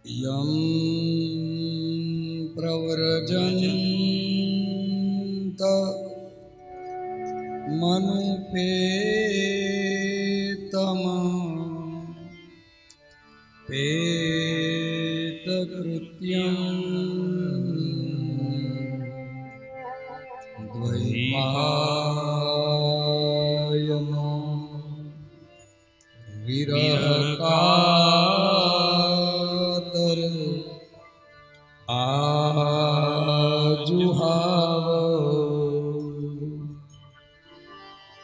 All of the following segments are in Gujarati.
यं प्रव्रजन्त मनुपेतम् पेतकृत्यं द्वैपायनो विरहकातर आजुहाव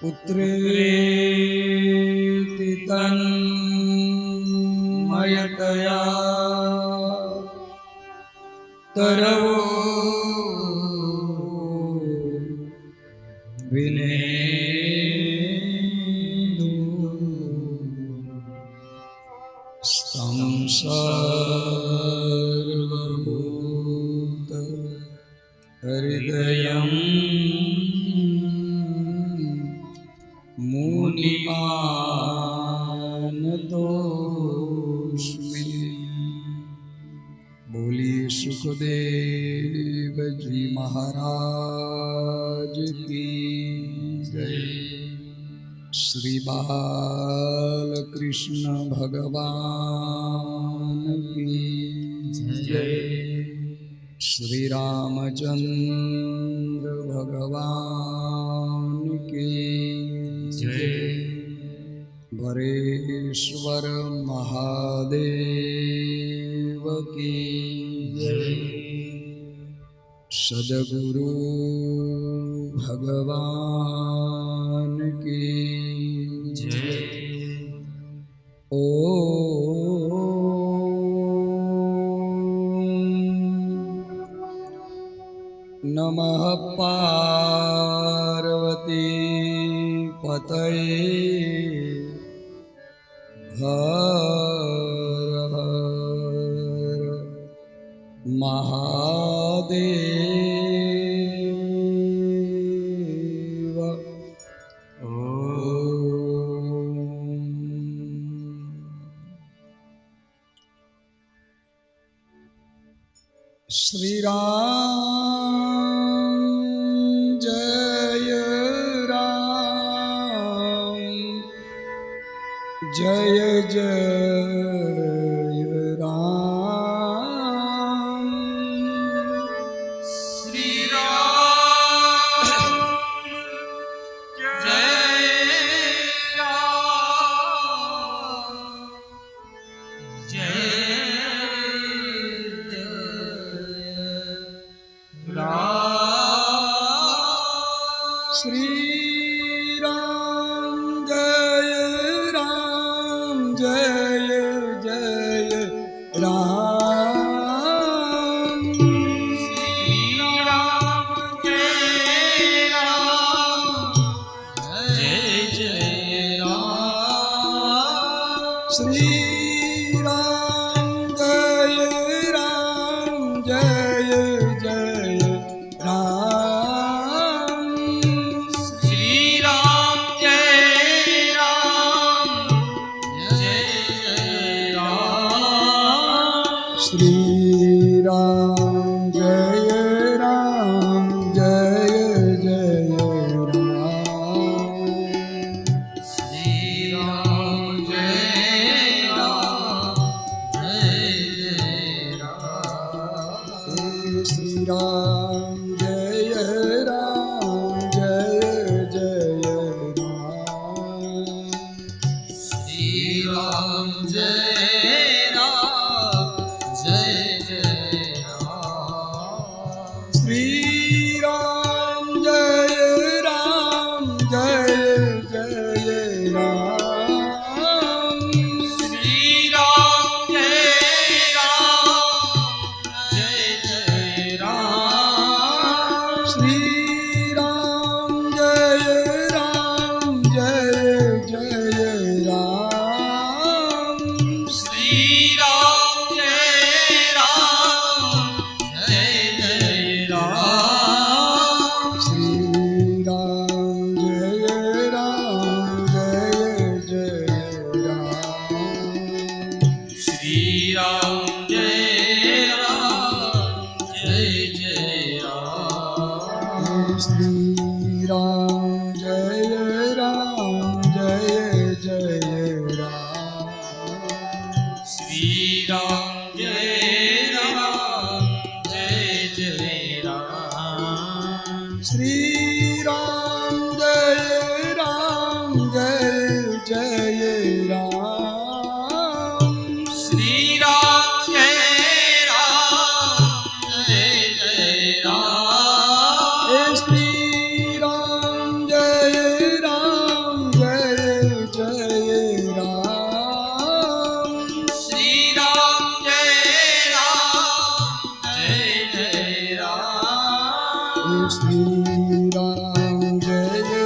पुत्रेति तन्मयतया तरवो विनेदु स्तं सर्वभूत हृदयं मुनिमानतोऽस्मि। बोलिए सुखदेव जी महाराज की जय। श्री बालकृष्ण भगवान की जय। श्री रामचंद्र भगवान की जय। वरेश्वर महादेव की जय। सद्गुरु भगवान की जय। नमः पार्वती पतये हर हर महादेव। श्री राम जय राम जय जय राम। श्री राम जय राम जय श्री राम जय राम जय जय राम। श्री राम जय राम जय जय राम। श्री राम जय राम जय जय राम। श्री राम जय राम जय जय राम। श्री राम जय राम जय जय राम। श्री राम जय राम जय जय राम। श्री राम जय राम जय जय राम। श्री राम जय राम जय जय राम। श्री राम जय राम जय जय राम। श्री राम जय राम जय जय राम। श्री राम जय राम जय जय राम। श्री राम जय राम जय जय राम। श्री राम जय राम जय जय राम। श्री राम जय શ્રી રામ જય રામ જય જય રામ શ્રી રામ જય રામ જય જય રામ શ્રી રામ જય રામ જય જય રામ હે શ્રી રામ જય રામ જય જય રામ શ્રી રામ જય રામ જય જય રામ હે શ્રી રામ જય રામ જય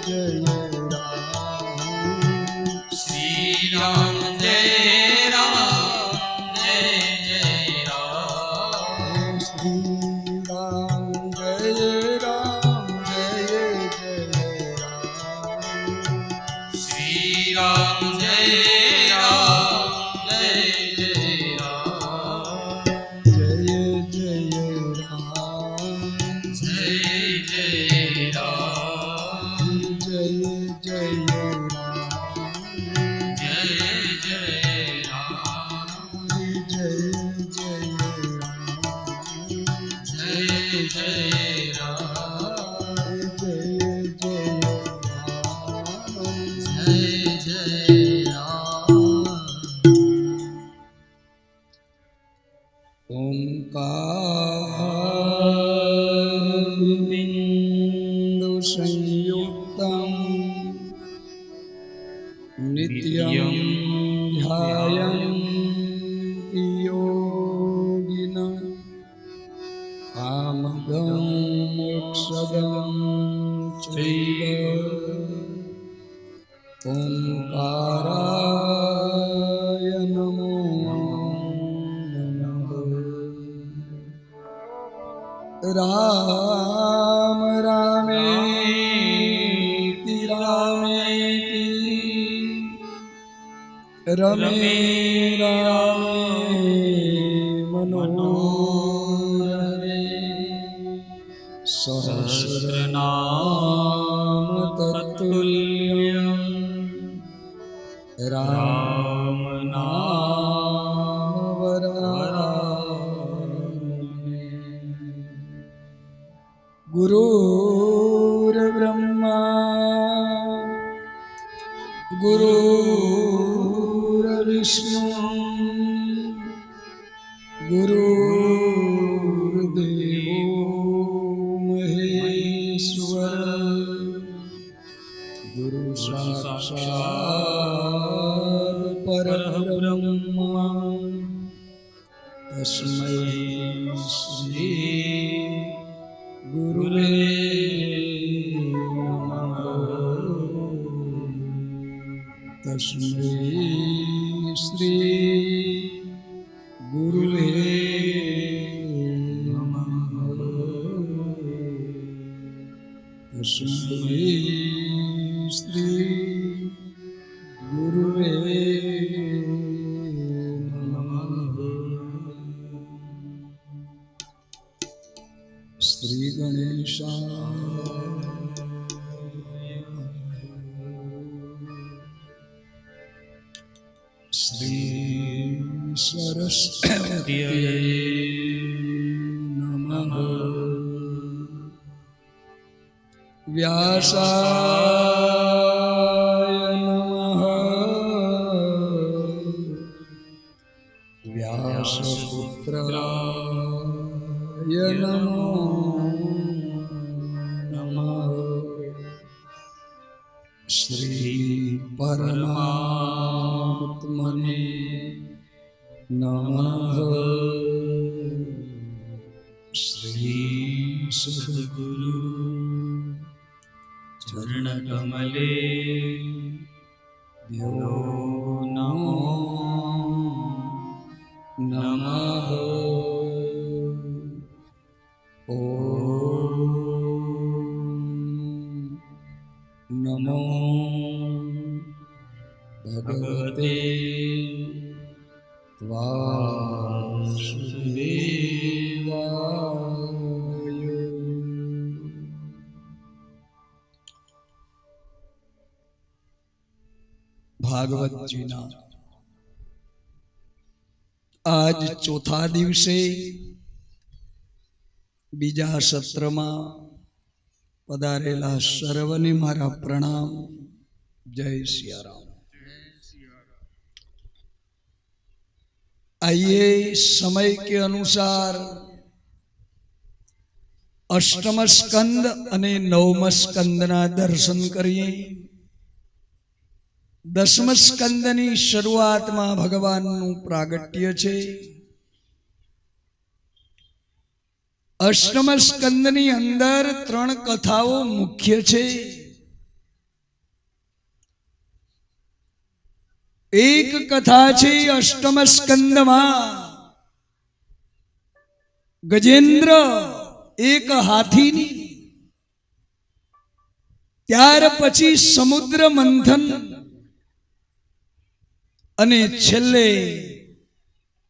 જય રામ શ્રી રામ જય રામ જય જય રામ શ્રી રામ જય રામ જય જય રામ શ્રી રામ જય રામ જય જય રામ જય જય રામ જય જય રામ જય જય રામ જય જય રામ જય જય રામ જય જય રામ જય જય રામ જય જય રામ ઓંકાર બિંદુ સંયુક્તમ નિત્યમ ધ્યાયન્તિ યોગિન કામદં મોક્ષદં ચૈવ ઓંકારાય નમો નમઃ રામ રામેતિ રામેતિ રમે રામે મનોરમે સહસ્રનામ તત્તુલ્યં રામ નામ વરાનને ગુરુર્બ્રહ્મા ગુરુર્વિષ્ણુ ગુરુર્દેવો મહેશ્વર ગુરુ સાક્ષાત પરબ્રહ્મ તસ્મૈ શ્રી ગુરુવે નમઃ તસ્મૈ શ્રી ગુરુવે નમઃ તસ્મૈ શ્રી ગુરુવે નમઃ શ્રી ગણેશાય શ્રી સરસ્વત્યય નમઃ વ્યાસાય નમઃ વ્યાસપુત્રાય નમો નમઃ શ્રી પરમાત્મને નમઃ શ્રી સદગુરુ ચરણકમલે ભ્યો નમો નમઃ ઓમ નમો ભગવતે વાસુદેવાય ભાગવતજીના આજ ચોથા દિવસે બીજા સત્રમાં પધારેલા સર્વને મારા પ્રણામ. જય સિયારામ. आइए समय के अनुसार अष्टम स्कंद अने नवम स्कंदना दर्शन करिए. दसम स्कंदनी शुरुआत में भगवानનું प्रागट्य છે. अष्टम स्कंदनी अंदर 3 कथाओं मुख्य છે. एक कथा છે अष्टम स्कंद में गजेंद्र एक हाथी नी, त्यार पछी समुद्र मंथन अने छेल्ले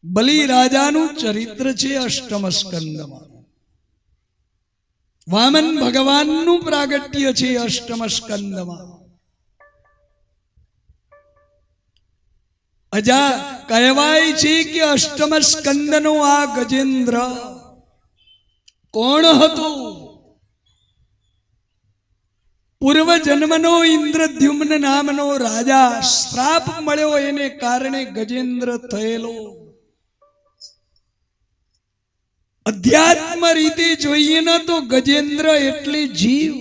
बलि राजानु चरित्र छे. अष्टम स्कंद में वामन भगवाननु प्रागट्य छे. अष्टम स्कंद में अजा कहवाय छे कि अष्टम स्कंदनो आ गजेंद्र कोण हतो? पूर्व जन्मनो इंद्रद्युम्न नामनो राजा श्राप मळ्यो एने कारणे गजेंद्र थयेलो. अध्यात्म रीते जोईए न तो गजेंद्र एटले जीव.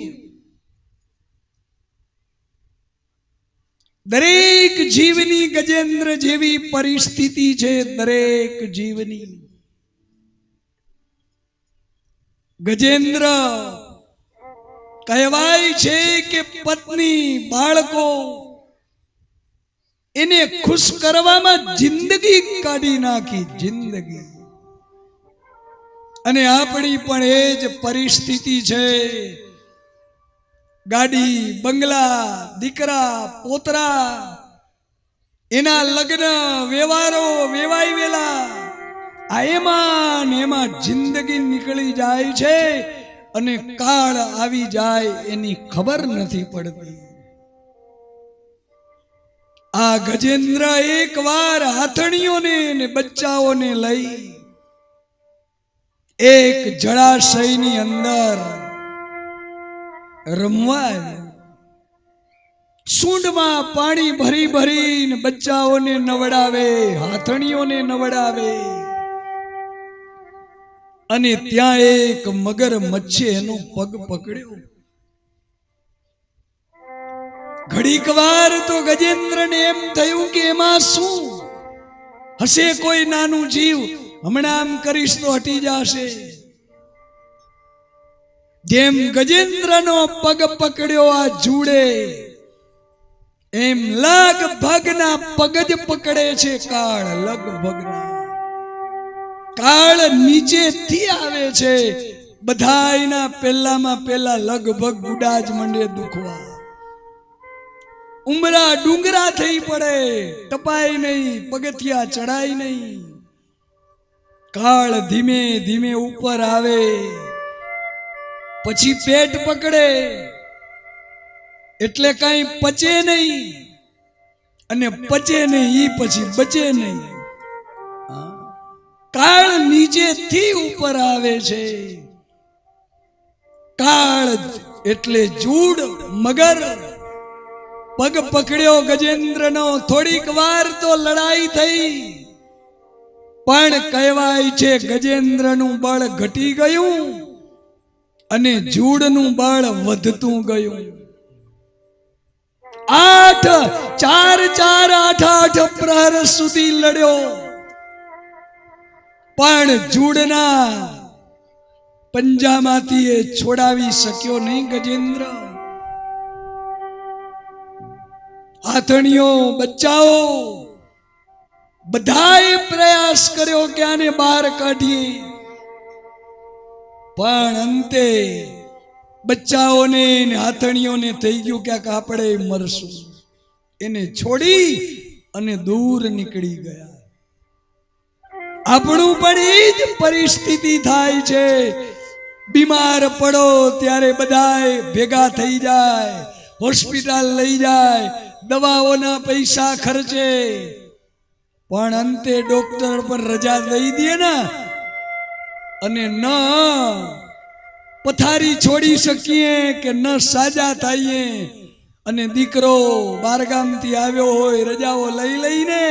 दरेक जीवनी गजेंद्र जेवी परिस्थिति छे. दरेक जीवनी गजेंद्र कहवाय छे कि पत्नी बाळको एने खुश करवामां जिंदगी काढी नाखी. जिंदगी अने आपणी पण एज परिस्थिति छे. गाड़ी बंगला दीकरा पोतरा एना लग्न व्यवहारो वेवाई वेला आ एमा जिंदगी निकली जाय छे अने काळ आवी जाय एनी खबर नथी पड़ती. आ गजेंद्र एक वार हाथणीओने ने बच्चाओने लई एक जलाशयनी अंदर रमवा. सूंड में पानी भरी भरी बच्चाओं ने नवड़ावे, हाथणीओं ने नवड़ावे अने त्या एक मगर मच्छे एनो पग पकड़्यो. घड़ीक वार तो गजेंद्र ने एम थयुं कि एमां शुं हसे कोई नानु जीव, हमणां आम करीश तो हटी जाशे. जेम गजेंद्रनो पग पकड़्यो आ जूड़े एम लगभगना पग ज पकड़े छे काळ. लगभगना काळ नीचे थी आवे छे. बधायना पेलामां पेला लगभग गुडा ज मंडे दुखवा. उमरा डूंगरा थई पड़े, टपाय नहीं, पगथिया चढ़ाय नहीं. काळ धीमे धीमे ऊपर आवे, पछी पेट पकड़े एटले कई पचे नहीं अने पचे नहीं पछी बचे नहीं. काळ नीचे थी ऊपर आवे छे. काळ एटले जूड मगर. पग पकड़्यो गजेंद्रनो. थोड़ीक वार तो लड़ाई थई पण कहेवाय छे गजेंद्रनु बळ घटी गयुं अने जूडનું બળ વધતું ગયું. 8 પ્રહર સુધી લડ્યો પણ જૂડના પંજામાંથી એ છોડાવી શક્યો નહીં ગજેન્દ્ર. હાથણીઓ બચ્ચાઓ બધાએ પ્રયાસ કર્યો કે આને બહાર કાઢીએ पण अंते बच्चाओने ने हाथणीओने थई गयुं के आपणे मरशुं. एने छोड़ी अने दूर निकली गया. आपणुं पण ए ज परिस्थिति थाय छे. बीमार पड़ो त्यारे बधाए भेगा थई जाय, होस्पिटल लई जाय, दवाओना पैसा खर्चे પણ અંતે ડોક્ટર પર રજા દઈ દે ને અને ન પથારી છોડી શકીએ કે ન સાજા થઈએ અને દીકરો બારગામથી આવ્યો હોય રજાઓ લઈ લઈને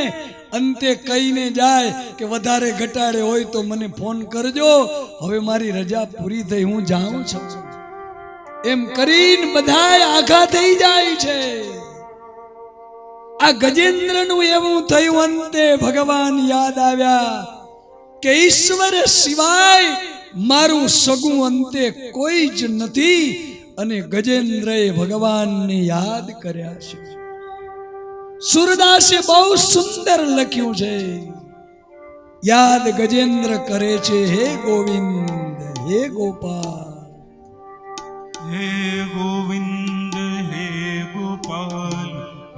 અંતે કહીને જાય કે વધારે ઘટાડે હોય તો મને ફોન કરજો, હવે મારી રજા પૂરી થઈ, હું જાઉં છું. એમ કરીને બધાય આઘા થઈ જાય છે. આ ગજેન્દ્રનું એવું થયું, અંતે ભગવાન યાદ આવ્યા કે ઈશ્વર સિવાય મારું સગું અંતે કોઈ જ નથી. અને ગજેન્દ્રએ ભગવાનને યાદ કર્યા છે. સુરદાસે બહુ સુંદર લખ્યું છે, યાદ ગજેન્દ્ર કરે છે હે ગોવિંદ હે ગોપાલ. हे गोविंद हे गोपाल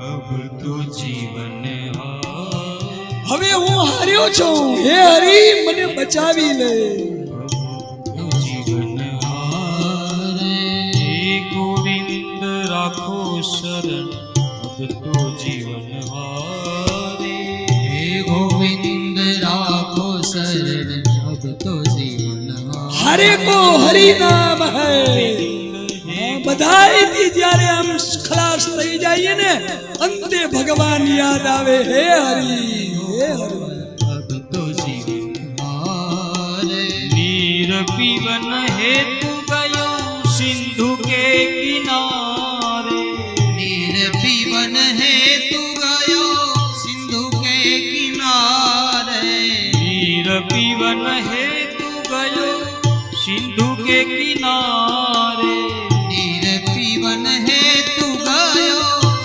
अब तो जीवन હવે હું હાર્યો છું, હે હરિ મને બચાવી લે. जीवन हारे हे गोविंद राखो शरण अब तो जीवन हारे हे गोविंद राखो शरण अब तो जीवन हरे को हरि नाम है. બધાયથી જ્યારે આમ ખલાસ થઈ જાય ને અંતે ભગવાન યાદ આવે, હે હરિ હે હરિ. अब तो जीवन हारे नीर पीवन हेतु गयो सिंधु के किनारे नीर पीवन हेतु गयो सिंधु के किनारे नीर पीवन हेतु गयो सिंधु के किनारे नीर पीवन हेतु गयो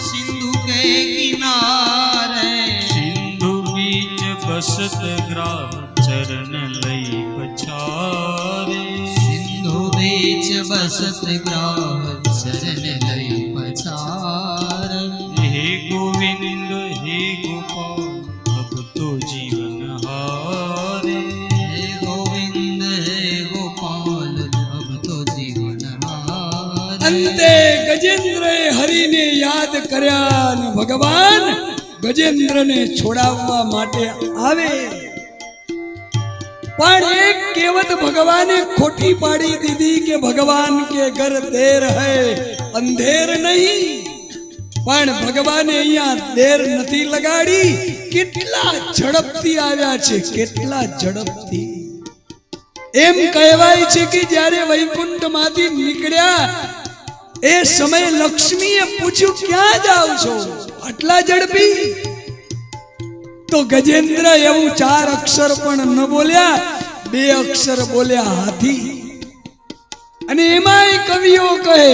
सिंधु के किनारे सिंधु बीच बसत ग्राम चरण लई पछारे सिंधु बीच बसत ग्राम चरण लई पछारे हे गोविंद हे गोपाल अब तो जीवन हारे हे गोविंद हे गोपाल अब तो जीवन हारे અંતે ગજેન્દ્રએ હરિને યાદ કર્યા અને ભગવાન ગજેન્દ્રને છોડાવવા માટે આવે. પણ એક કહેવત ભગવાને ખોટી પાડી દીધી કે ભગવાન કે ઘર દેર હૈ અંધેર નહીં. પણ ભગવાને અહીંયા દેર નથી લગાડી, કેટલા ઝડપથી આવ્યા છે, કેટલા ઝડપથી. એમ કહેવાય છે કે જ્યારે વૈકુંઠમાંથી નીકળ્યા એ સમયે લક્ષ્મીએ પૂછ્યું ક્યાં જાવ છો આટલા ઝડપી? તો ગજેન્દ્ર એવું 4 અક્ષર પણ ન બોલ્યા, 2 અક્ષર બોલ્યા હાથી. અને એમાંય કવિઓ કહે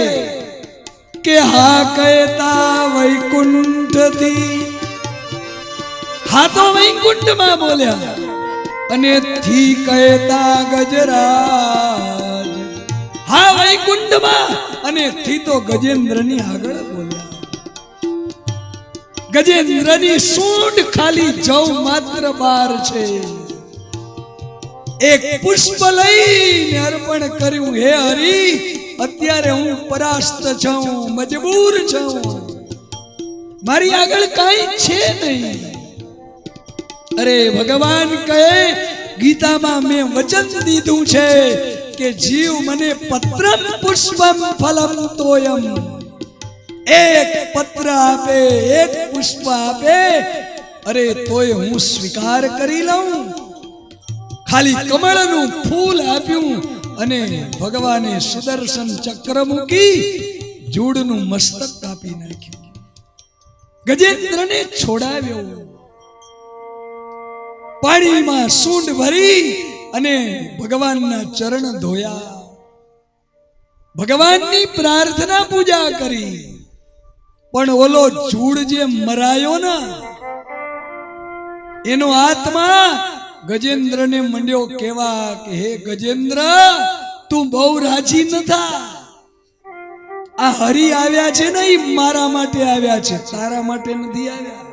કે હા કહેતા વૈકુંઠથી, હા તો વૈકુંઠમાં બોલ્યા, અને થી કહેતા ગજરાજ, હા વૈકુંઠમાં, અને થી તો ગજેન્દ્રની આગળ બોલ્યા. ગજેન્દ્રની સૂંઢ ખાલી જવ માત્ર 12 છે. એક પુષ્પ લઈને અર્પણ કર્યું, હે હરિ અત્યારે હું પરાસ્ત છું, મજબૂર છું, મારી આગળ કાંઈ છે નહીં. અરે ભગવાન કહે ગીતામાં મેં વચન દીધું છે કે જીવ મને પત્રમ પુષ્પમ ફલમ તોયમ, એક પત્ર આપે, એક પુષ્પ આપે, અરે તોય હું સ્વીકાર કરી લઉં. ખાલી કમળનું ફૂલ આપ્યું અને ભગવાને સુદર્શન ચક્ર મૂકી જૂડનું મસ્તક કાપી નાખ્યું. ગજેન્દ્રને છોડાવ્યો, પાણીમાં સૂંઢ ભરી અને ભગવાનના ચરણ ધોયા, ભગવાનની પ્રાર્થના પૂજા કરી. પણ ઓલો જૂડ જે મરાયો ને એનો આત્મા ગજેન્દ્રને મંડ્યો કેવા કે હે ગજેન્દ્ર તું બહુ રાજી ન થા, આ હરિ આવ્યા છે ને એ મારા માટે આવ્યા છે, તારા માટે નથી આવ્યા.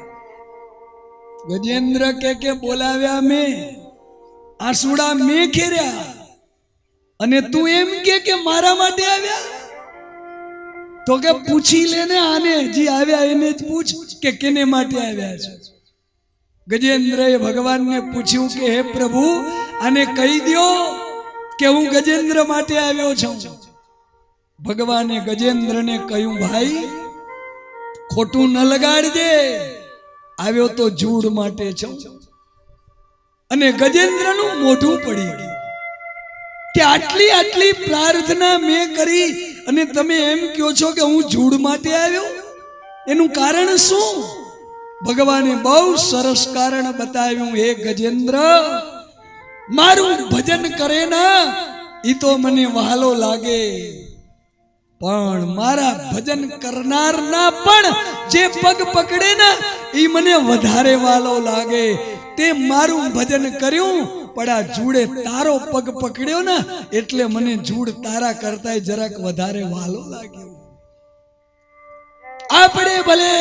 ગજેન્દ્ર કે બોલાવ્યા મેં, આસુડા મેં ખેર્યા, અને તું એમ કે મારા માટે આવ્યા? તો કે પૂછી લેને આને, જે આવ્યા એને જ પૂછ કે કેને માટે આવ્યા છે. ગજેન્દ્રએ ભગવાનને પૂછ્યું કે હે પ્રભુ, આને કહી દો કે હું ગજેન્દ્ર માટે આવ્યો છું. ભગવાને ગજેન્દ્રને કહ્યું, ભાઈ ખોટું ન લગાડજે, આવ્યો તો જૂડ માટે છું. અને ગજેન્દ્રનું મોઢું પડી ગયું કે આટલી આટલી પ્રાર્થના મેં કરી અને તમે એમ કહો છો કે હું જૂડ માટે આવ્યો? એનું કારણ શું? ભગવાને બહુ સરસ કારણ બતાવ્યું. હે ગજેન્દ્ર, મારું ભજન કરે ના ઈ તો મને વહાલો લાગે, પણ મારા ભજન કરનારના પણ જે પગ પકડે ને ઈ મને વધારે વહાલો લાગે. તે મારું ભજન કર્યું, પણ આ જૂડે તારો પગ પકડ્યો ને એટલે મને જૂડ તારા કરતા જરાક વધારે વહાલો લાગ્યો. આપણે ભલે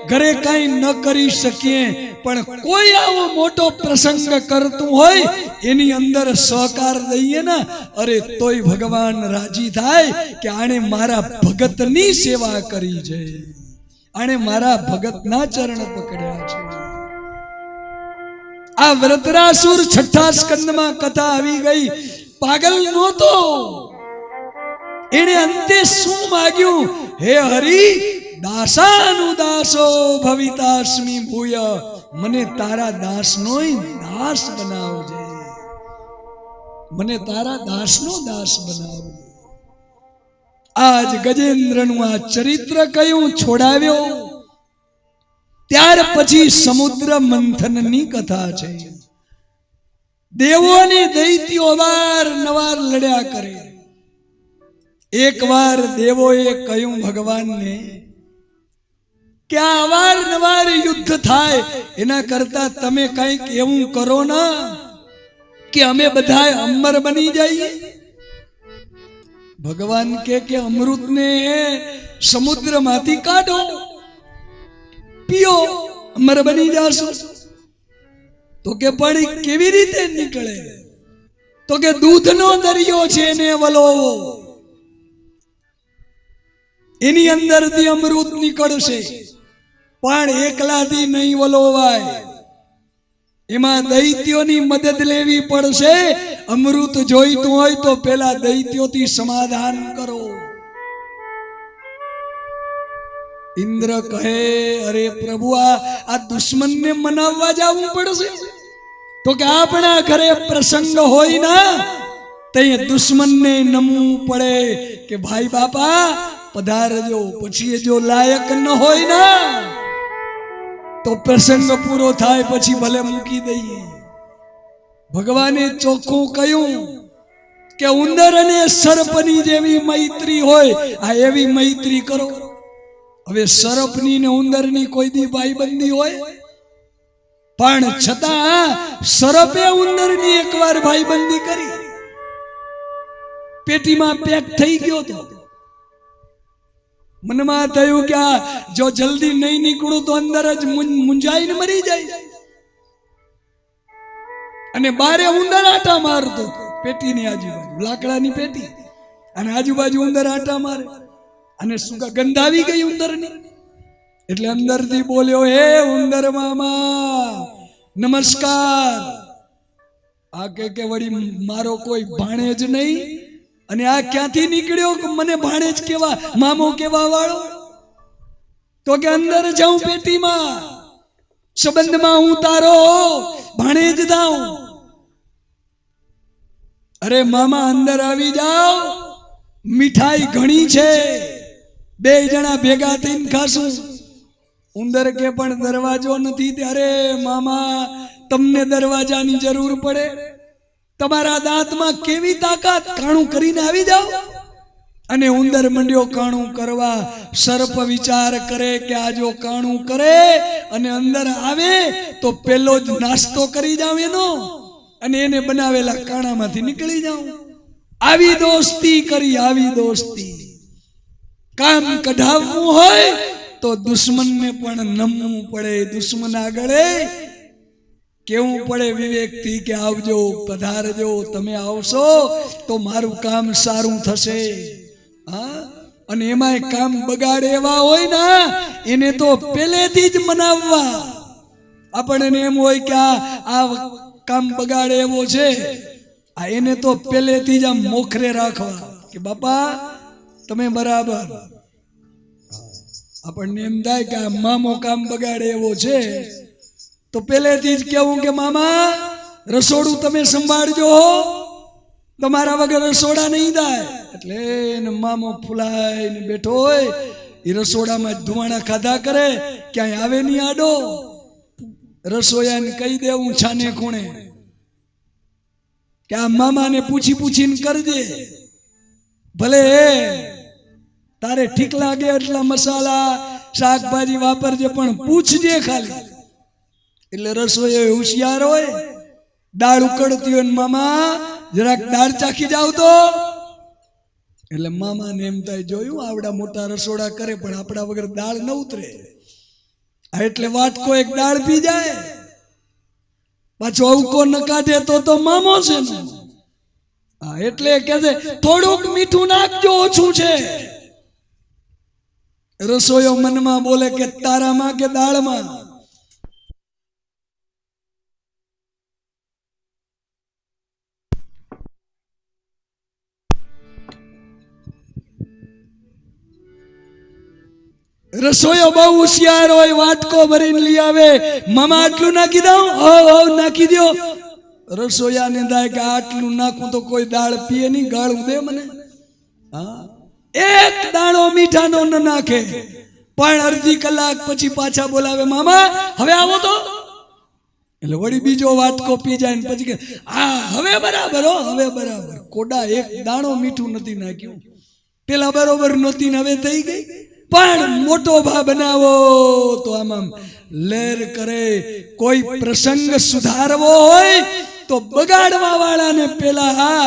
ઘરે કઈ ન કરી શકીએ, પણ કોઈ આવો મોટો પ્રસંગ કરતું હોય એની અંદર સહકાર દઈએ ને, અરે તોય ભગવાન રાજી થાય કે આણે મારા ભગતની સેવા કરી છે, આણે મારા ભગતના ચરણ પકડ્યા છે. આ વ્રતરાસુર છઠ્ઠા સ્કંદમાં કથા આવી ગઈ. પાગલ નહોતો, એને અંતે શું માગ્યું? હે હરિ, દાસાનુદાસો ભવિતાસ્મિ ભૂય, મને તારા દાસનોય દાસ બનાવજે, મને તારા દાસનો દાસ બનાવ. આજ ગજેન્દ્રનું આ ચરિત્ર કયું છોડાવ્યો. ત્યાર પછી સમુદ્ર મંથનની કથા છે. દેવો અને દૈત્યો અવારનવાર લડ્યા કરે. એકવાર દેવોએ કહ્યું ભગવાનને કે આ અવારનવાર યુદ્ધ થાય એના કરતા તમે કંઈક એવું કરો ના કે અમે બધા અમર બની જઈએ. ભગવાન કે અમૃતને સમુદ્રમાંથી કાઢો, પીઓ, અમર બની જાશો. તો કે પણ કેવી રીતે નીકળે? તો કે દૂધનો દરિયો છે ને વલોવો, એની અંદરથી અમૃત નીકળશે, પણ એકલાથી નહીં વલોવાય. એમાં દૈત્યોની મદદ લેવી પડશે. અમૃત જોઈતું હોય તો પેલા દૈત્યોથી સમાધાન કરો. ઇન્દ્ર કહે, અરે પ્રભુ, આ દુશ્મનને મનાવવા જવું પડશે. તો કે આપણા ઘરે પ્રસંગ હોય ના તે દુશ્મનને નમવું પડે કે ભાઈ બાપા પધારજો. પછી જો લાયક ન હોય ના તો પ્રસંગ પૂરો થાય પછી ભલે મૂકી દઈએ. ભગવાને ચોખ્ખું કહ્યું કે ઉંદર અને સર્પની જેવી મૈત્રી હોય, આ એવી મૈત્રી કરો. હવે સર્પની ને ઉંદરની કોઈ દી ભાઈબંધી હોય? પણ છતાં સર્પે ઉંદરની એકવાર ભાઈબંધી કરી, પેટીમાં પેક થઈ ગયો તો મનમાં થયું કે આ જો જલ્દી નહીં નીકળું તો અંદર જ મુંજાઈને મરી જાય. અને બારે ઉંદર આટા મારતો પેટીની આજુબાજુ, લાકડાની પેટી, અને આજુબાજુ ઉંદર આટા મારે. અને શું ગંધાવી ગઈ ઉંદરની, એટલે અંદરથી બોલ્યો, હે ઉંદર મામા નમસ્કાર. આ કે વળી મારો કોઈ ભાણેજ નહીં, અને આ ક્યાંથી નીકળ્યો કે મને ભાણેજ કેવા, મામો કેવા વાળો? તો કે અંદર જાઉં પેટીમાં, સંબંધમાં હું તારો ભાણેજ થાઉં. અરે મામા અંદર આવી જાઓ, મીઠાઈ ઘણી છે, બે જણા ભેગા થઈને ખાશું. ઉંદર કે પણ દરવાજો નથી. ત્યારે મામા, તમને દરવાજાની જરૂર પડે? તમારા દાંતમાં કેવી તાકાત, કાણું કરીને આવી જાઓ. અને ઉંદર મંડ્યો કાણું કરવા. સર્પ વિચાર કરે કે આ જો કાણું કરે અને અંદર આવે તો પેલો જ નાસ્તો કરી જાવ એનો, અને એને બનાવેલા કાણામાંથી નીકળી જાઉં. આવી દોસ્તી કરી, આવી દોસ્તી. કામ કઢાવવું હોય તો દુશ્મનને પણ નમવું પડે. દુશ્મન આગળ કેવું પડે વિવેકથી કે આવજો, પધારજો, તમે આવશો તો મારું કામ સારું થશે. હા, અને એમાંય કામ બગાડે એવા હોય ને એને તો પહેલેથી જ મનાવવા. આપણને એમ હોય કે આ કામ બગાડે એવો છે, આ એને તો પહેલેથી જ આમ મોખરે રાખવા કે બાપા તમે બરાબર. આપણને એમ થાય કે આ મામો કામ બગાડે એવો છે તો પહેલેથી જ કેવું કે મામા રસોડું તમે સંભાળજો, તમારા વગર રસોડા નહીં થાય. એટલે એને મામો ફૂલાઈને બેઠો હોય, એ રસોડામાં ધુવાણા ખાધા કરે, ક્યાંય આવે નહીં આડો. રસોયાને કહી દેવું છાને ખૂણે કે આ મામાને પૂછી પૂછીને કરજે, ભલે તારે ઠીક લાગે એટલા મસાલા શાકભાજી વાપરજે પણ પૂછજે ખાલી. એટલે રસોઈ હોશિયાર હોય, દાળ ઉકળતી હોય, મામા જરાક દાળ ચાખી જાવ તો. એટલે મામાને એમ થાય જોયું આવડા મોટા રસોડા કરે પણ આપણા વગર દાળ ન ઉતરે. એટલે વાટકો એક દાળ પી જાય, પાછો અવકો ન કાઢે તો મામો છે ને. હા એટલે કે છે થોડુંક મીઠું નાખજો, ઓછું છે. રસોયો મનમાં બોલે કે તારામાં કે દાળમાં. રસોયો બહુ હોશિયાર હોય, વાટકો ભરીને લઈ આવે, મામા આટલું નાખી દઉં, નાખી દો. રસોયાને થાય કે આટલું નાખું તો કોઈ દાળ પીએ નહીં, ગાળું દે મને. હા એક દાણો મીઠાનો ન નાખે, પણ અડધી કલાક પછી પાછા બોલાવે મામા હવે આવો તો. એટલે વળી બીજો વાટકો પી જાય ને પછી કે હા હવે બરાબર, હવે બરાબર. કોડા એક દાણો મીઠું નથી નાખ્યું, પેલા બરોબર નહોતી ને હવે થઈ ગઈ. પણ મોટો ભા બનાવો તો આમ લહેર કરે. કોઈ પ્રસંગ સુધારવો હોય તો બગાડવા વાળાને પેલા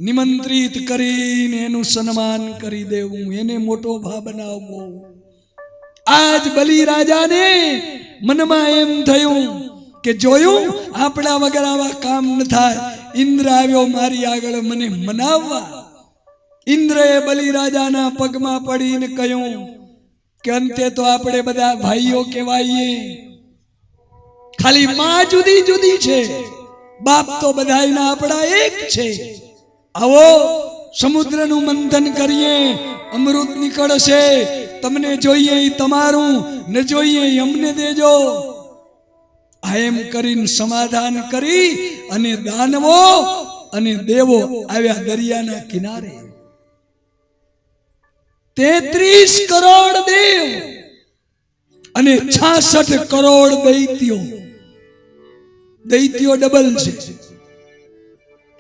નિમંત્રિત કરીને એનું સન્માન કરી દેવું, એને મોટો ભા બનાવવો. આજ બલિરાજાને મનમાં એમ થયું કે જોયું આપણા વગર આવા કામ ન થાય. ઇન્દ્ર આવ્યો મારી આગળ મને મનાવવા. ઇન્દ્રએ બલિરાજાના પગમાં પડીને કહ્યું કે અંતે તો આપણે બધા ભાઈઓ કહેવાઈએ, ખાલી માં જુદી જુદી છે, બાપ તો બધાયના આપણા એક છે. આવો સમુદ્રનું મંથન કરીએ, અમૃત નીકળશે. તમને જોઈએ એ તમારું, ન જોઈએ અમને દેજો. આ એમ કરીને સમાધાન કરી અને દાનવો અને દેવો આવ્યા દરિયાના કિનારે. 33 કરોડ દેવ અને 66 કરોડ દૈત્યો. દૈત્યો ડબલ છે.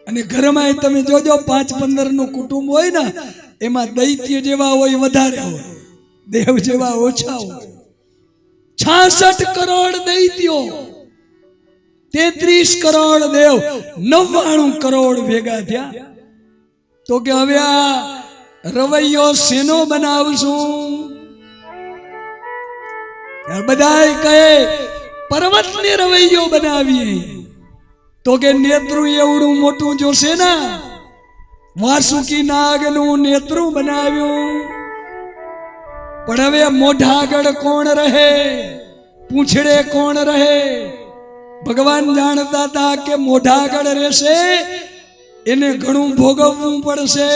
અને ઘરમાં તમે જોજો 5-15 નું કુટુંબ હોય ને, એમાં દૈત્ય જેવા હોય વધારે હોય, દેવ જેવા ઓછા હોય. 66 કરોડ દૈત્યો, 33 કરોડ દેવ, 99 કરોડ ભેગા થયા. તો કે હવે આ રવૈયો શેનો બનાવશું? બધા કહે પર્વતને રવૈયો બનાવીએ. તો કે નેત્રું એવડું મોટું જોશે ને, વાસુકી નાગનું નેત્રું બનાવ્યું. પણ હવે મોઢા આગળ કોણ રહે, પૂંછડે કોણ રહે? ભગવાન જાણતા હતા કે મોઢા આગળ રહેશે એને ઘણું ભોગવવું પડશે.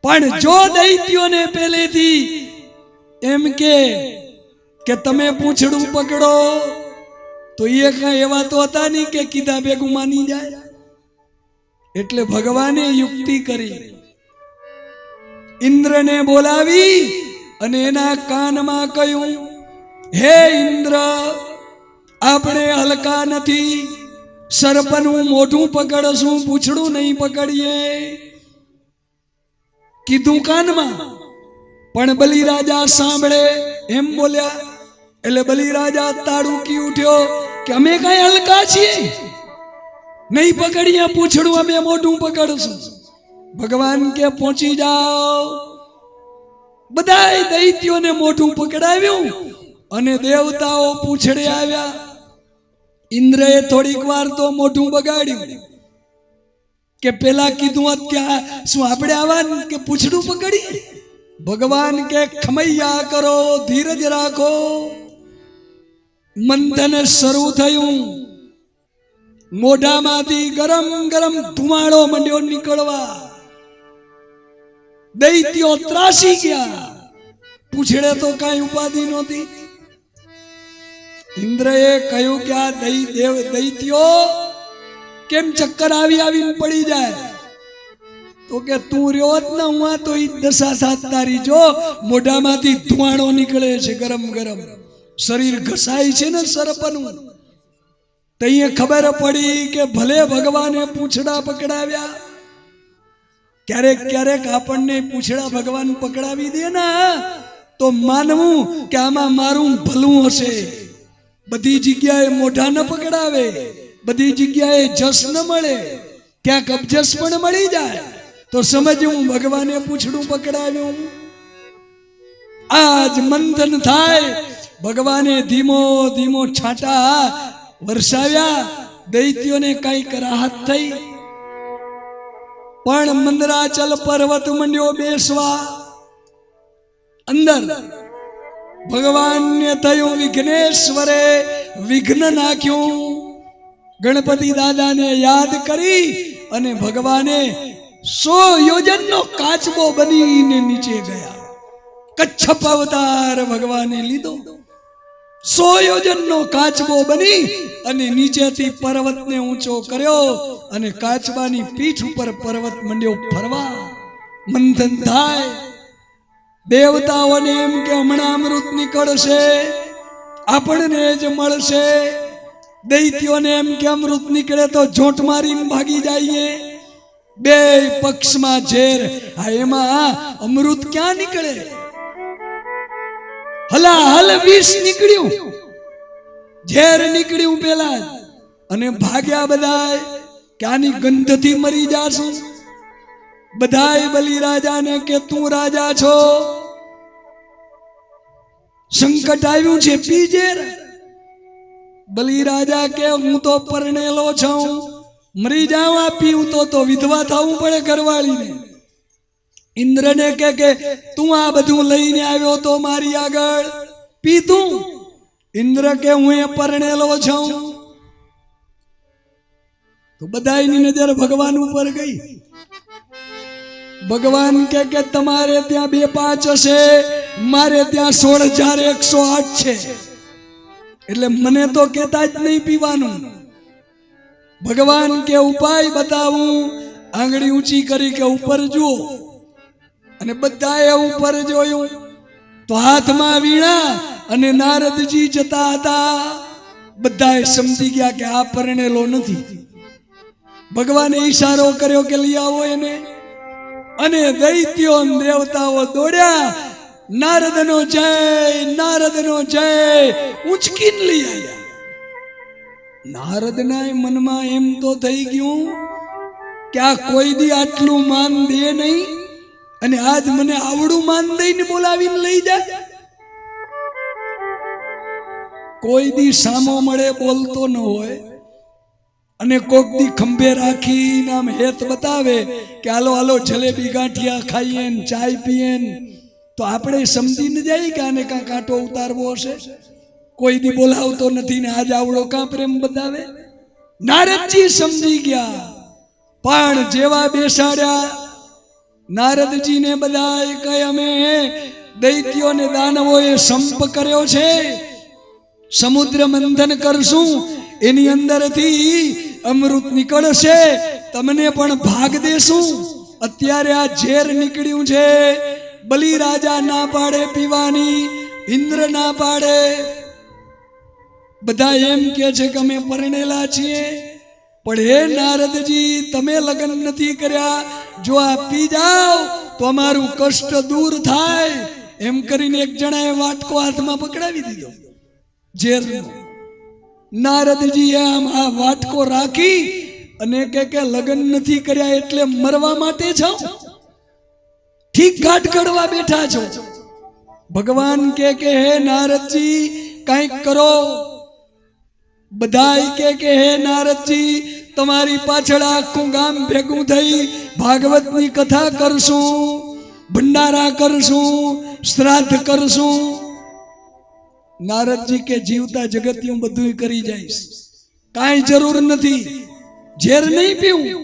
પણ જો દૈત્યોને પહેલેથી એમ કે તમે પૂંછડું પકડો, તો એ કઈ એવા તો હતા નહીં કે કીધા ભેગું માની જાય. એટલે ભગવાને યુક્તિ કરી, ઇન્દ્રને બોલાવી અને એના કાનમાં કહ્યું, હે ઇન્દ્ર, આપણે હલકા નથી, સર્પનું મોઢું પકડશું, પૂંછડું નહીં પકડીએ. કીધું કાનમાં, પણ બલિરાજા સાંભળે એમ બોલ્યા. એટલે બલિરાજા તાડુકી ઉઠ્યો કે અમે કઈ હલકા છીએ, નહીં પકડીએ પૂંછડું, અમે મોઢું પકડશું. ભગવાન કે પહોંચી જાઓ. બધાય દૈત્યોને મોઢું પકડાવ્યું અને દેવતાઓ પૂંછડે આવ્યા. ઇન્દ્રએ થોડીક વાર તો મોઢું બગાડ્યું કે પેલા કીધું અત્યારે શું આપણે આવા કે પૂંછડું પકડી. ભગવાન કે ખમૈયા કરો, ધીરજ રાખો. મંથન શરૂ થયું, મોઢામાંથી ગરમ ગરમ ધુમાડો મંડ્યો નીકળવા, દૈત્યો ત્રાસી ગયા, પૂછડે તો કઈ ઉપાધિ નહોતી. ઇન્દ્રએ કહ્યું કે આ દૈત્યો કેમ ચક્કર આવી આવીને પડી જાય? તો કે તું રહ્યો જ ને હું તો ઈ દશા સાત તારી જો, મોઢામાંથી ધુમાડો નીકળે છે ગરમ ગરમ, શરીર ઘસાય છે ને સરપનું. તઈએ ખબર પડી કે ભલે ભગવાને પૂંછડા પકડાવ્યા, ક્યારેક ક્યારેક આપણને પૂંછડા ભગવાન પકડાવી દે ને તો માનવું કે આમાં મારું ભલું હશે. બધી જગ્યાએ મોઢા ન પકડાવે, બધી જગ્યાએ જસ ન મળે, ક્યાંક અબજસ પણ મળી જાય તો સમજવું ભગવાને પૂંછડું પકડાવ્યું. આજ મંથન થાય, ભગવાને ધીમો ધીમો છાંટા વરસાવ્યા, દૈત્યોને કઈક રાહત થઈ. પણ મંદરાચલ પર્વત મંડ્યો બેસવા. અંદર ભગવાનને થયું વિઘ્નેશ્વરે વિઘ્ન નાખ્યું. ગણપતિ દાદાને યાદ કરી અને ભગવાને 100 યોજનનો કાચબો બનીને નીચે ગયા. કચ્છપ અવતાર ભગવાને લીધો, 100 યોજનનો કાચબો બની અને નીચેથી પર્વતને ઊંચો કર્યો અને કાચબાની પીઠ ઉપર પર્વત મંડ્યો ફરવા. મંથન થાય, દેવતાઓને એમ કે હમણાં અમૃત નીકળશે, આપણને જ મળશે. દૈત્યોને એમ કે અમૃત નીકળે તો જોટ મારીને ભાગી જઈએ. બે પક્ષમાં ઝેર, એમાં અમૃત ક્યાં નીકળે? હલાહલ વિષ નીકળ્યું, ઝેર નીકળ્યું પેલા જ, અને ભાગ્યા બધાય કે આની ગંધથી મરી જાશું. બધાય બલિરાજાને કે તું રાજા છો, સંકટ આવ્યું છે, પી ઝેર. બલિરાજા કે હું તો પરણેલો છું, મરી જાઉં આ પીવું તો વિધવા થવું પડે ઘરવાળીને. ઇન્દ્રને કે તું આ બધું લઈને આવ્યો તો મારી આગળ, પી તું. ઇન્દ્ર કે હું એ પરણેલો છું. તો બધાની નજર ભગવાન ઉપર ગઈ. ભગવાન કે તમારે ત્યાં 2-5 હશે, મારે ત્યાં 16,108 છે, એટલે મને તો કેતા જ નહીં પીવાનું. ભગવાન કે ઉપાય બતાવું, આંગળી ઊંચી કરી કે ઉપર જુઓ. અને બધાએ ઉપર જોયું તો હાથમાં વીણા અને નારદજી જતા હતા. બધાએ સમજી ગયા કે આ પરણેલો નથી. ભગવાને ઈશારો કર્યો કે લઈ આવો એને, અને દૈત્યો દેવતાઓ દોડ્યા. નારદનો જય, નારદનો જય ઉંચકીને લઈ આવ્યા. નારદના મનમાં એમ તો થઈ ગયું કે આ કોઈ દી આટલું માન દે નહીં, અને આજ મને આવડું માન દઈને બોલાવીને લઈ જાય. કોઈ દી સામો મળે બોલતો ન હોય, અને કોક દી ખંભે રાખીને આમ હેત બતાવે કે હાલો હાલો જલેબી ગાંઠિયા ખાઈએ ને ચાય પીએ ને, તો આપણે સમજીને જાય કે આને કાં કાંટો ઉતારવો હશે. કોઈ દી બોલાવતો નથી ને આજ આવડો કાં પ્રેમ બતાવે. નારદજી સમજી ગયા, પણ જેવા બેસાડ્યા નારદજીને બધાએ કહે અમે દૈત્યોને દાનવોએ સંપ કર્યો છે, સમુદ્ર મંથન કરશું, એની અંદરથી અમૃત નીકળશે, તમને પણ ભાગ દેશું. અત્યારે આ ઝેર નીકળ્યું છે, બલિરાજા ના પાડે પીવાની, ઇન્દ્ર ના પાડે. બધા એમ કે છે કે અમે પરણેલા છીએ, પણ હે નારદજી તમે લગ્ન નથી કર્યા, જો આ પી જાઓ તો અમારું કષ્ટ દૂર થાય. એમ કરીને એક જણાએ વાટકો હાથમાં પકડાવી દીધો ઝેરનો. નારદજીએ આમ આ વાટકો રાખી અને કે લગ્ન નથી કર્યા એટલે મરવા માટે છો, ઠીક ઘાટ ઘડવા બેઠા છો. ભગવાન કે હે નારદજી કંઈક કરો. બધાય કે હે નારદજી તમારી પાછળ આખું ગામ ભેગું થઈ ભાગવતની કથા કરશું, ભંડારા કરશું, શ્રાદ્ધ કરશું. નારદજી કે જીવતા જગતિયું બધું કરી જઈશ, કાંઈ જરૂર નથી, ઝેર નહીં પીવું,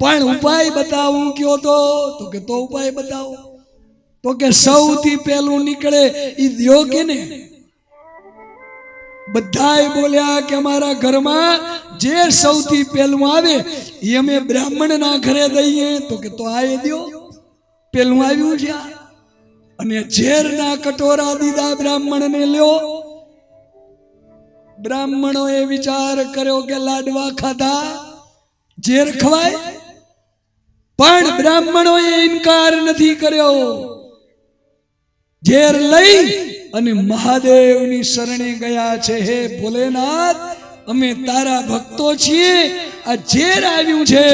પણ ઉપાય બતાવું કયો તો કે તો ઉપાય બતાવો. તો કે સૌથી પહેલું નીકળે ઈ દ્યો કે ને. બધાય બોલ્યા કે અમારા ઘરમાં જે સૌથી પહેલું આવે એ અમે બ્રાહ્મણ ના ઘરે દઈએ. તો કે તો આ દ્યો. પેલું આવ્યું છે અને ઝેરના કટોરા દીધા બ્રાહ્મણ ને. લ્યો, બ્રાહ્મણોએ વિચાર કર્યો કે લાડવા ખાધા, ઝેર ખવાય, પણ બ્રાહ્મણોએ ઇનકાર નથી કર્યો. ઝેર લઈ અને મહાદેવની શરણે ગયા છે. હે ભોલેનાથ, અમે તારા ભક્તો છીએ, આ ઝેર આવ્યું છે,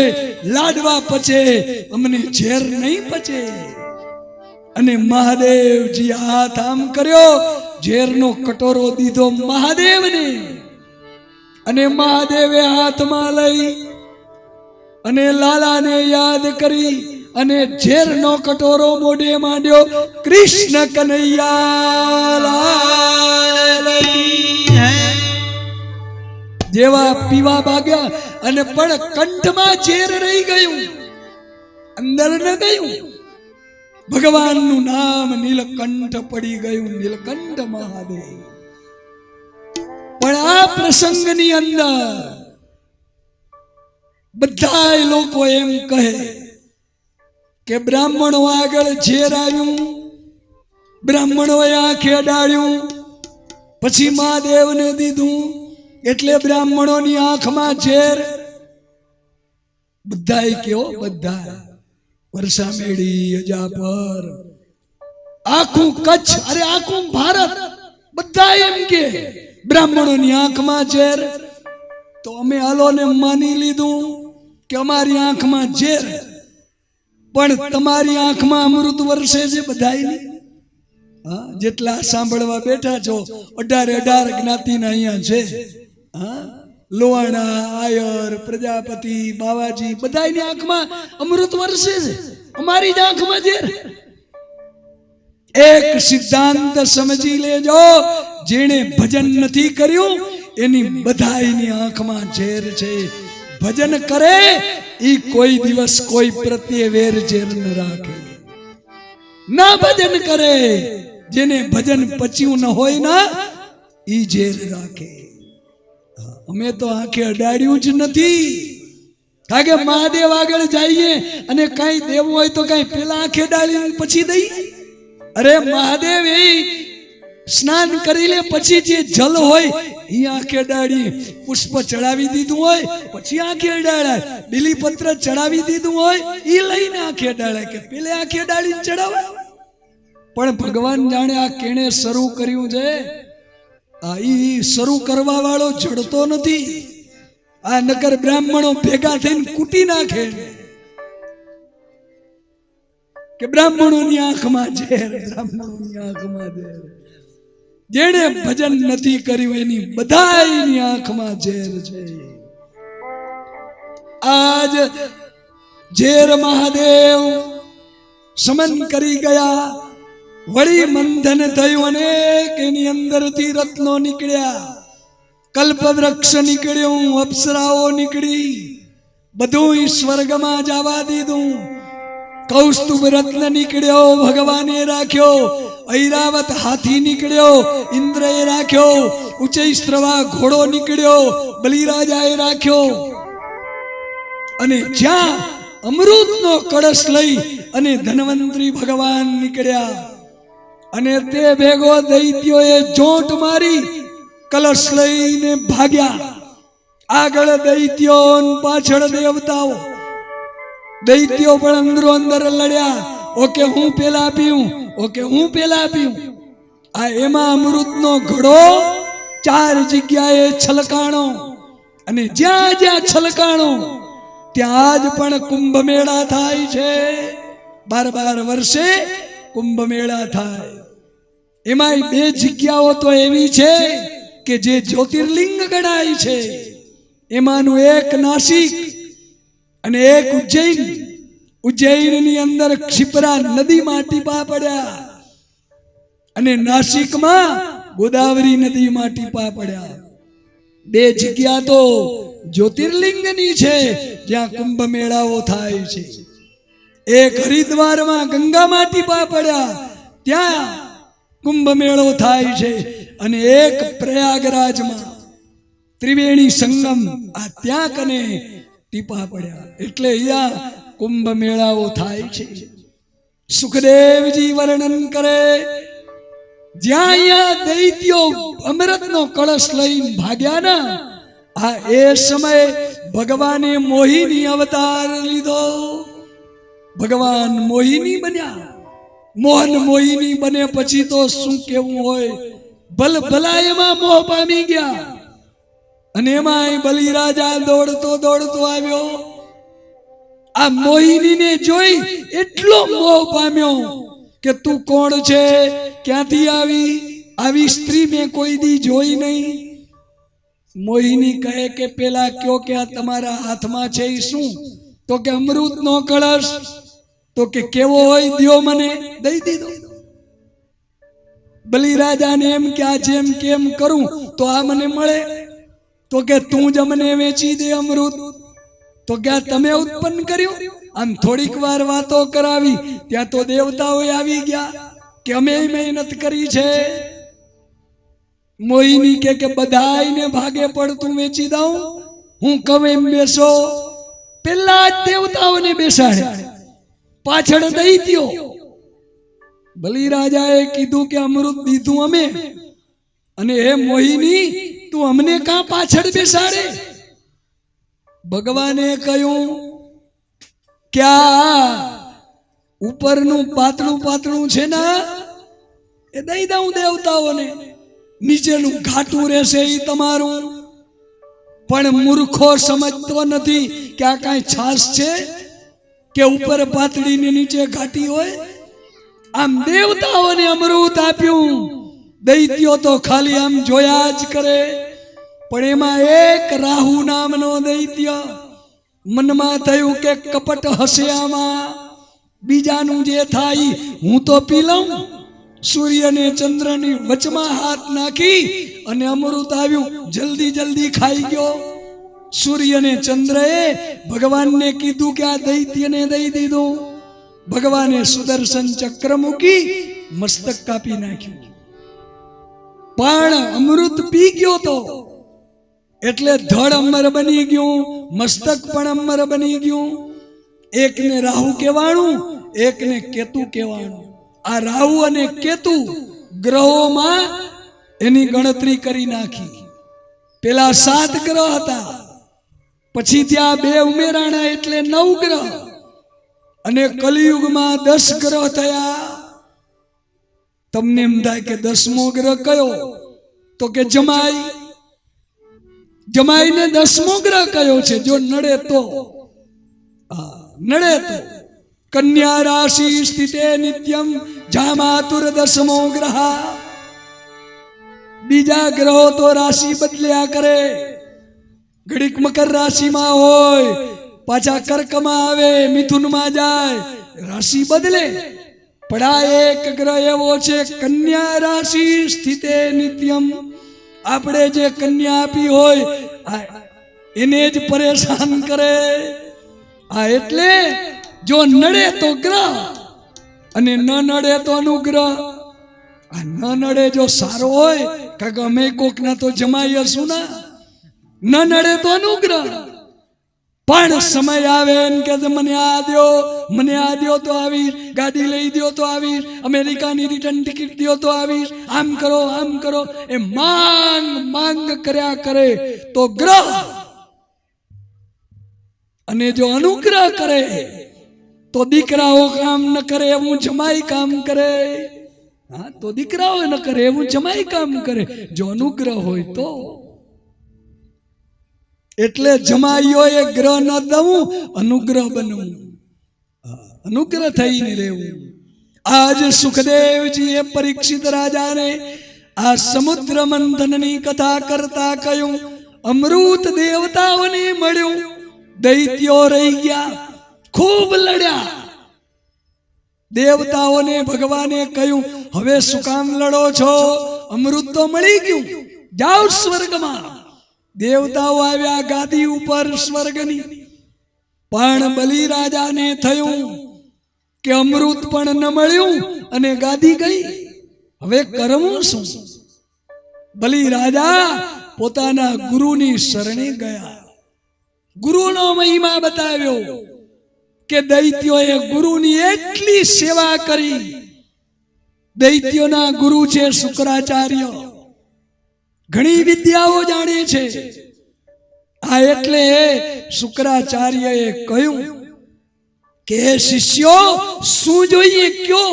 લાડવા પચે, અમને ઝેર નહીં પચે. અને મહાદેવજી હાથ આમ કર્યો, ઝેરનો કટોરો દીધો મહાદેવને. અને મહાદેવે હાથમાં લઈ અને લાલાને યાદ કરી અને ઝેરનો કટોરો મોઢે માંડ્યો. કૃષ્ણ કનૈયા લાલ કી. જેવા પીવા ભાગ્યા અને પણ કંઠમાં ઝેર રહી ગયું, અંદર ન ગયું. ભગવાનનું નામ નીલકંઠ પડી ગયું, નીલકંઠ મહાદેવ. પણ આ પ્રસંગની અંદર બધા લોકો એમ કહે કે બ્રાહ્મણો આગળ ઝેર આવ્યું, બ્રાહ્મણોએ આંખે અડાડ્યું, પછી મહાદેવને દીધું, એટલે બ્રાહ્મણોની આંખમાં ઝેર. બધાય કયો, બધા વર્ષા મેળી, અજાપર, આખું કચ્છ, અરે આખું ભારત, બધા એમ કે બ્રાહ્મણોની આંખમાં ઝેર. તો અમે હાલોને માની લીધું કે અમારી આંખમાં ઝેર, પણ તમારી આંખમાં અમૃત વરસે છે બધાય. હા, જેટલા સાંભળવા બેઠા છો 18 જ્ઞાતિના અહીંયા છે. હા, લોહાણા, આયર, પ્રજાપતિ, બાવાજી, બધાની આંખમાં અમૃત વરસે છે, અમારી જ આંખમાં ઝેર. એક સિદ્ધાંત સમજી લેજો, જેણે ભજન નથી કર્યું એની બધાયની આંખમાં ઝેર છે. ભજન કરે ઈ કોઈ દિવસ કોઈ પ્રત્યે વેર ઝેર ન રાખે. ના ભજન કરે, જેને ભજન પચ્યું ન હોય ના, ઈ ઝેર રાખે. અમે તો આંખે અડાડ્યું જ નથી, કારણ કે મહાદેવ આગળ જઈએ અને કઈ દેવું હોય તો કઈ પેલા આંખે ડાળીને પછી દઈએ. અરે મહાદેવ એ સ્નાન કરી લે પછી જે જલ હોય એ આંખે ડાળીએ. પુષ્પ ચડાવી દીધું હોય પછી આંખે ડાળાય, બીલીપત્ર ચડાવી દીધું હોય એ લઈને આંખે ડાળાય, કે પેલે આંખે ડાળીને ચડાવાય. પણ ભગવાન જાણે આ કેણે શરૂ કર્યું છે, આ ઈ શરૂ કરવા વાળો જડતો નથી. આ નકર બ્રાહ્મણો ભેગા થઈને કૂટી નાખે કે બ્રાહ્મણોની આંખમાં ઝેર, બ્રાહ્મણોની આંખમાં ઝેર. જેણે ભજન નથી કર્યું એની બધાયની આંખમાં ઝેર છે. આજ ઝેર મહાદેવ સમન કરી ગયા. વળી મંથન થયું અને એની અંદરથી રત્નો નીકળ્યા, કલ્પવૃક્ષ નીકળ્યું, અપ્સરાઓ નીકળી, બધું સ્વર્ગમાં જવા દીધું. કૌસ્તુભ રત્ન નીકળ્યો, ભગવાને રાખ્યો. ઐરાવત હાથી નીકળ્યો, ઇન્દ્રએ રાખ્યો. ઉચ્ચૈસ્ત્રવા ઘોડો નીકળ્યો, બલિરાજાએ રાખ્યો. અને જ્યાં અમૃતનો કળશ લઈ અને ધન્વંતરી ભગવાન નીકળ્યા. અને તે ભેગો દૈત્યોએ જોંટ મારી કલશ લઈને ભાગ્યા. આગળ દૈત્યો, પાછળ દેવતાઓ. દૈત્યો પણ અંદરો અંદર લડ્યા. ઓકે હું પેલા પીઉં, ઓકે હું પેલા પીઉં. આ એમાં અમૃતનો ઘડો 4 જગ્યાએ છલકાણો. અને જ્યાં જ્યાં છલકાણો ત્યાં જ પણ કુંભ મેળા થાય છે. 12 વર્ષે કુંભ મેળા થાય. એમાં 2 જગ્યાઓ તો એવી છે કે જે જ્યોતિર્લિંગ ગણાય છે. એમાંનું એક નાસિક અને એક ઉજ્જૈન. ઉજ્જૈનની અંદર ક્ષિપ્રા નદીમાં ટીપા પડ્યા અને નાસિકમાં ગોદાવરી નદીમાં ટીપા પડ્યા. બે જગ્યા તો જ્યોતિર્લિંગની છે જ્યાં કુંભ મેળાઓ થાય છે. એક હરિદ્વારમાં ગંગામાં ટીપા પડ્યા, ત્યાં કુંભ મેળો થાય છે, અને એક પ્રયાગરાજમાં ત્રિવેણી સંગમ, આ ત્યાં કને ટીપા પડ્યા, એટલે અહીંયા કુંભ મેળાઓ થાય છે. સુખદેવજી વર્ણન કરે, જ્યાં અહીંયા દૈત્યો અમૃતનો કળશ લઈને ભાગ્યા ના, આ એ સમયે ભગવાને મોહિની અવતાર લીધો. ભગવાન મોહિની બન્યા. મોહન મોહિની બને પછી તો શું કેવું હોય, ભલા એમાં મોહ પામી ગયા. અને એમાં બલિરાજા દોડતો દોડતો આવ્યો. આ મોહિનીને જોઈ એટલો મોહ પામ્યો કે તું કોણ છે, ક્યાંથી આવી, આવી સ્ત્રી મેં કોઈ દી જોઈ નહીં. મોહિની કહે કે પેલા કયો કે આ તમારા હાથમાં છે એ શું? તો કે અમૃતનો કળશ. તો કે કેવો હોય, દ્યો મને. દઈ દીધો. બલિરાજાને એમ કે આ જેમ કેમ કરું તો આ મને મળે. તો કે તું જ અમને વેચી દે અમૃત. તો કે આ તમે ઉત્પન્ન કર્યું. આમ થોડીક વાર વાતો કરાવી ત્યાં તો દેવતાઓ આવી ગયા કે અમે મહેનત કરી છે. મોહિની કે બધાયને ભાગે પડતું વેચી દઉં, હું કહું એમ બેસો. પેલા જ દેવતાઓને બેસાડ્યા, પાછળ દૈત્યો. બલિરાજાએ કીધું કે અમૃત દીધું અમે, અને હે મોહિની તું અમને કાં પાછળ બેસાડે? ભગવાને કહ્યું કે આ ઉપરનું પાતળું પાતળું છે ને એ દઈ દઉં દેવતાઓને, નીચેનું ઘાટું રહેશે એ તમારું. પણ મૂર્ખો સમજતો નથી કે આ કાંઈ છાશ છે કે ઉપર પાતળી ને નીચે ઘાટી હોય. આમ દેવતાઓને અમૃત આપ્યું, દૈત્યો તો ખાલી આમ જોયા જ કરે. પણ એમાં એક રાહુ નામનો દૈત્ય, મનમાં થયું કે કપટ હશે આમાં, બીજાનું જે થાય હું તો પી લઉં. સૂર્ય ને ચંદ્રની વચમાં હાથ નાખી અને અમૃત આવ્યું, જલ્દી જલ્દી ખાઈ ગયો. સૂર્ય ને ચંદ્રએ ભગવાનને કીધું કે આ દૈત્યને દઈ દીધું. ભગવાને સુદર્શન ચક્ર મૂકી મસ્તક કાપી નાખ્યું. પણ અમૃત પી ગયો તો એટલે ધડ અમર બની ગયું, મસ્તક પણ અમર બની ગયું. એકને રાહુ કહેવાનું, એકને કેતુ કહેવાનું. આ રાહુ અને કેતુ ગ્રહોમાં એની ગણતરી કરી નાખી. પેલા 7 ગ્રહ હતા, પછી ત્યાં 2 ઉમેરાણા એટલે 9 ગ્રહ, અને કલિયુગમાં 10 ગ્રહ થયા. તમને એમ થાય કે 10મો ગ્રહ કયો? તો કે જમાઈ. જમાઈને 10મો ગ્રહ કયો છે? જો નડે તો, નડે તો. કન્યા રાશિ સ્થિતે નિત્યમ જામાતુર 10મો ગ્રહ. બીજા ગ્રહો તો રાશિ બદલ્યા કરે. ઘડીક મકર રાશિમાં હોય, પાછા કર્કમાં આવે, મિથુનમાં જાય, રાશિ બદલે. પણ આ એક ગ્રહ એવો છે કન્યા રાશિ સ્થિતે નિત્યમ. આપણે જે કન્યા આપી હોય એને જ પરેશાન કરે. આ એટલે જો નડે તો ગ્રહ અને ન નડે તો અનુગ્રહ. આ ન નડે જો સારો હોય, કારણ કે અમે કોકના તો જમાઈ હશું ના, ન નડે તો અનુગ્રહ. પણ સમય આવે ને કે મને આ દો, મને આ દો તો આવીશ, ગાડી લઈ દો તો આવીશ, અમેરિકાની રિટર્ન ટિકિટ દો તો આવીશ, આમ કરો આમ કરો, એ માંગ માંગ કર્યા કરે તો ગ્રહ. અને જો અનુગ્રહ કરે તો દીકરાઓ કામ ન કરે એવું જમાઈ કામ કરે. હા, તો દીકરાઓ ન કરે એવું જમાઈ કામ કરે, જો અનુગ્રહ હોય તો. એટલે જમાઈઓ એ ગ્રહ ન દવું, અનુગ્રહ બનવું, અનુગ્રહ થઈને રહેવું. આજ સુખદેવજીએ પરીક્ષિત રાજાને આ સમુદ્ર મંથનની કથા કરતા કહ્યું, અમૃત દેવતાઓને મળ્યું, દૈત્યો રહી ગયા, ખૂબ લડ્યા. દેવતાઓને ભગવાને કહ્યું, હવે શું કામ લડો છો? અમૃત તો મળી ગયું, જાઓ સ્વર્ગમાં. દેવતાઓ આવ્યા ગાદી ઉપર સ્વર્ગની, પણ બલિ રાજાને થયું કે અમૃત પણ ન મળ્યું અને ગાદી ગઈ, હવે કરવું શું? બલિ રાજા પોતાના ગુરુની શરણે ગયા. ગુરુનો મહિમા બતાવ્યો કે દૈત્યોએ ગુરુની એટલી સેવા કરી. દૈત્યોના ગુરુ છે શુક્રાચાર્ય, ઘણી વિદ્યાઓ જાણે છે. આ એટલે શુક્રાચાર્યએ કહ્યું કે શિષ્યો શું જોઈએ કયો?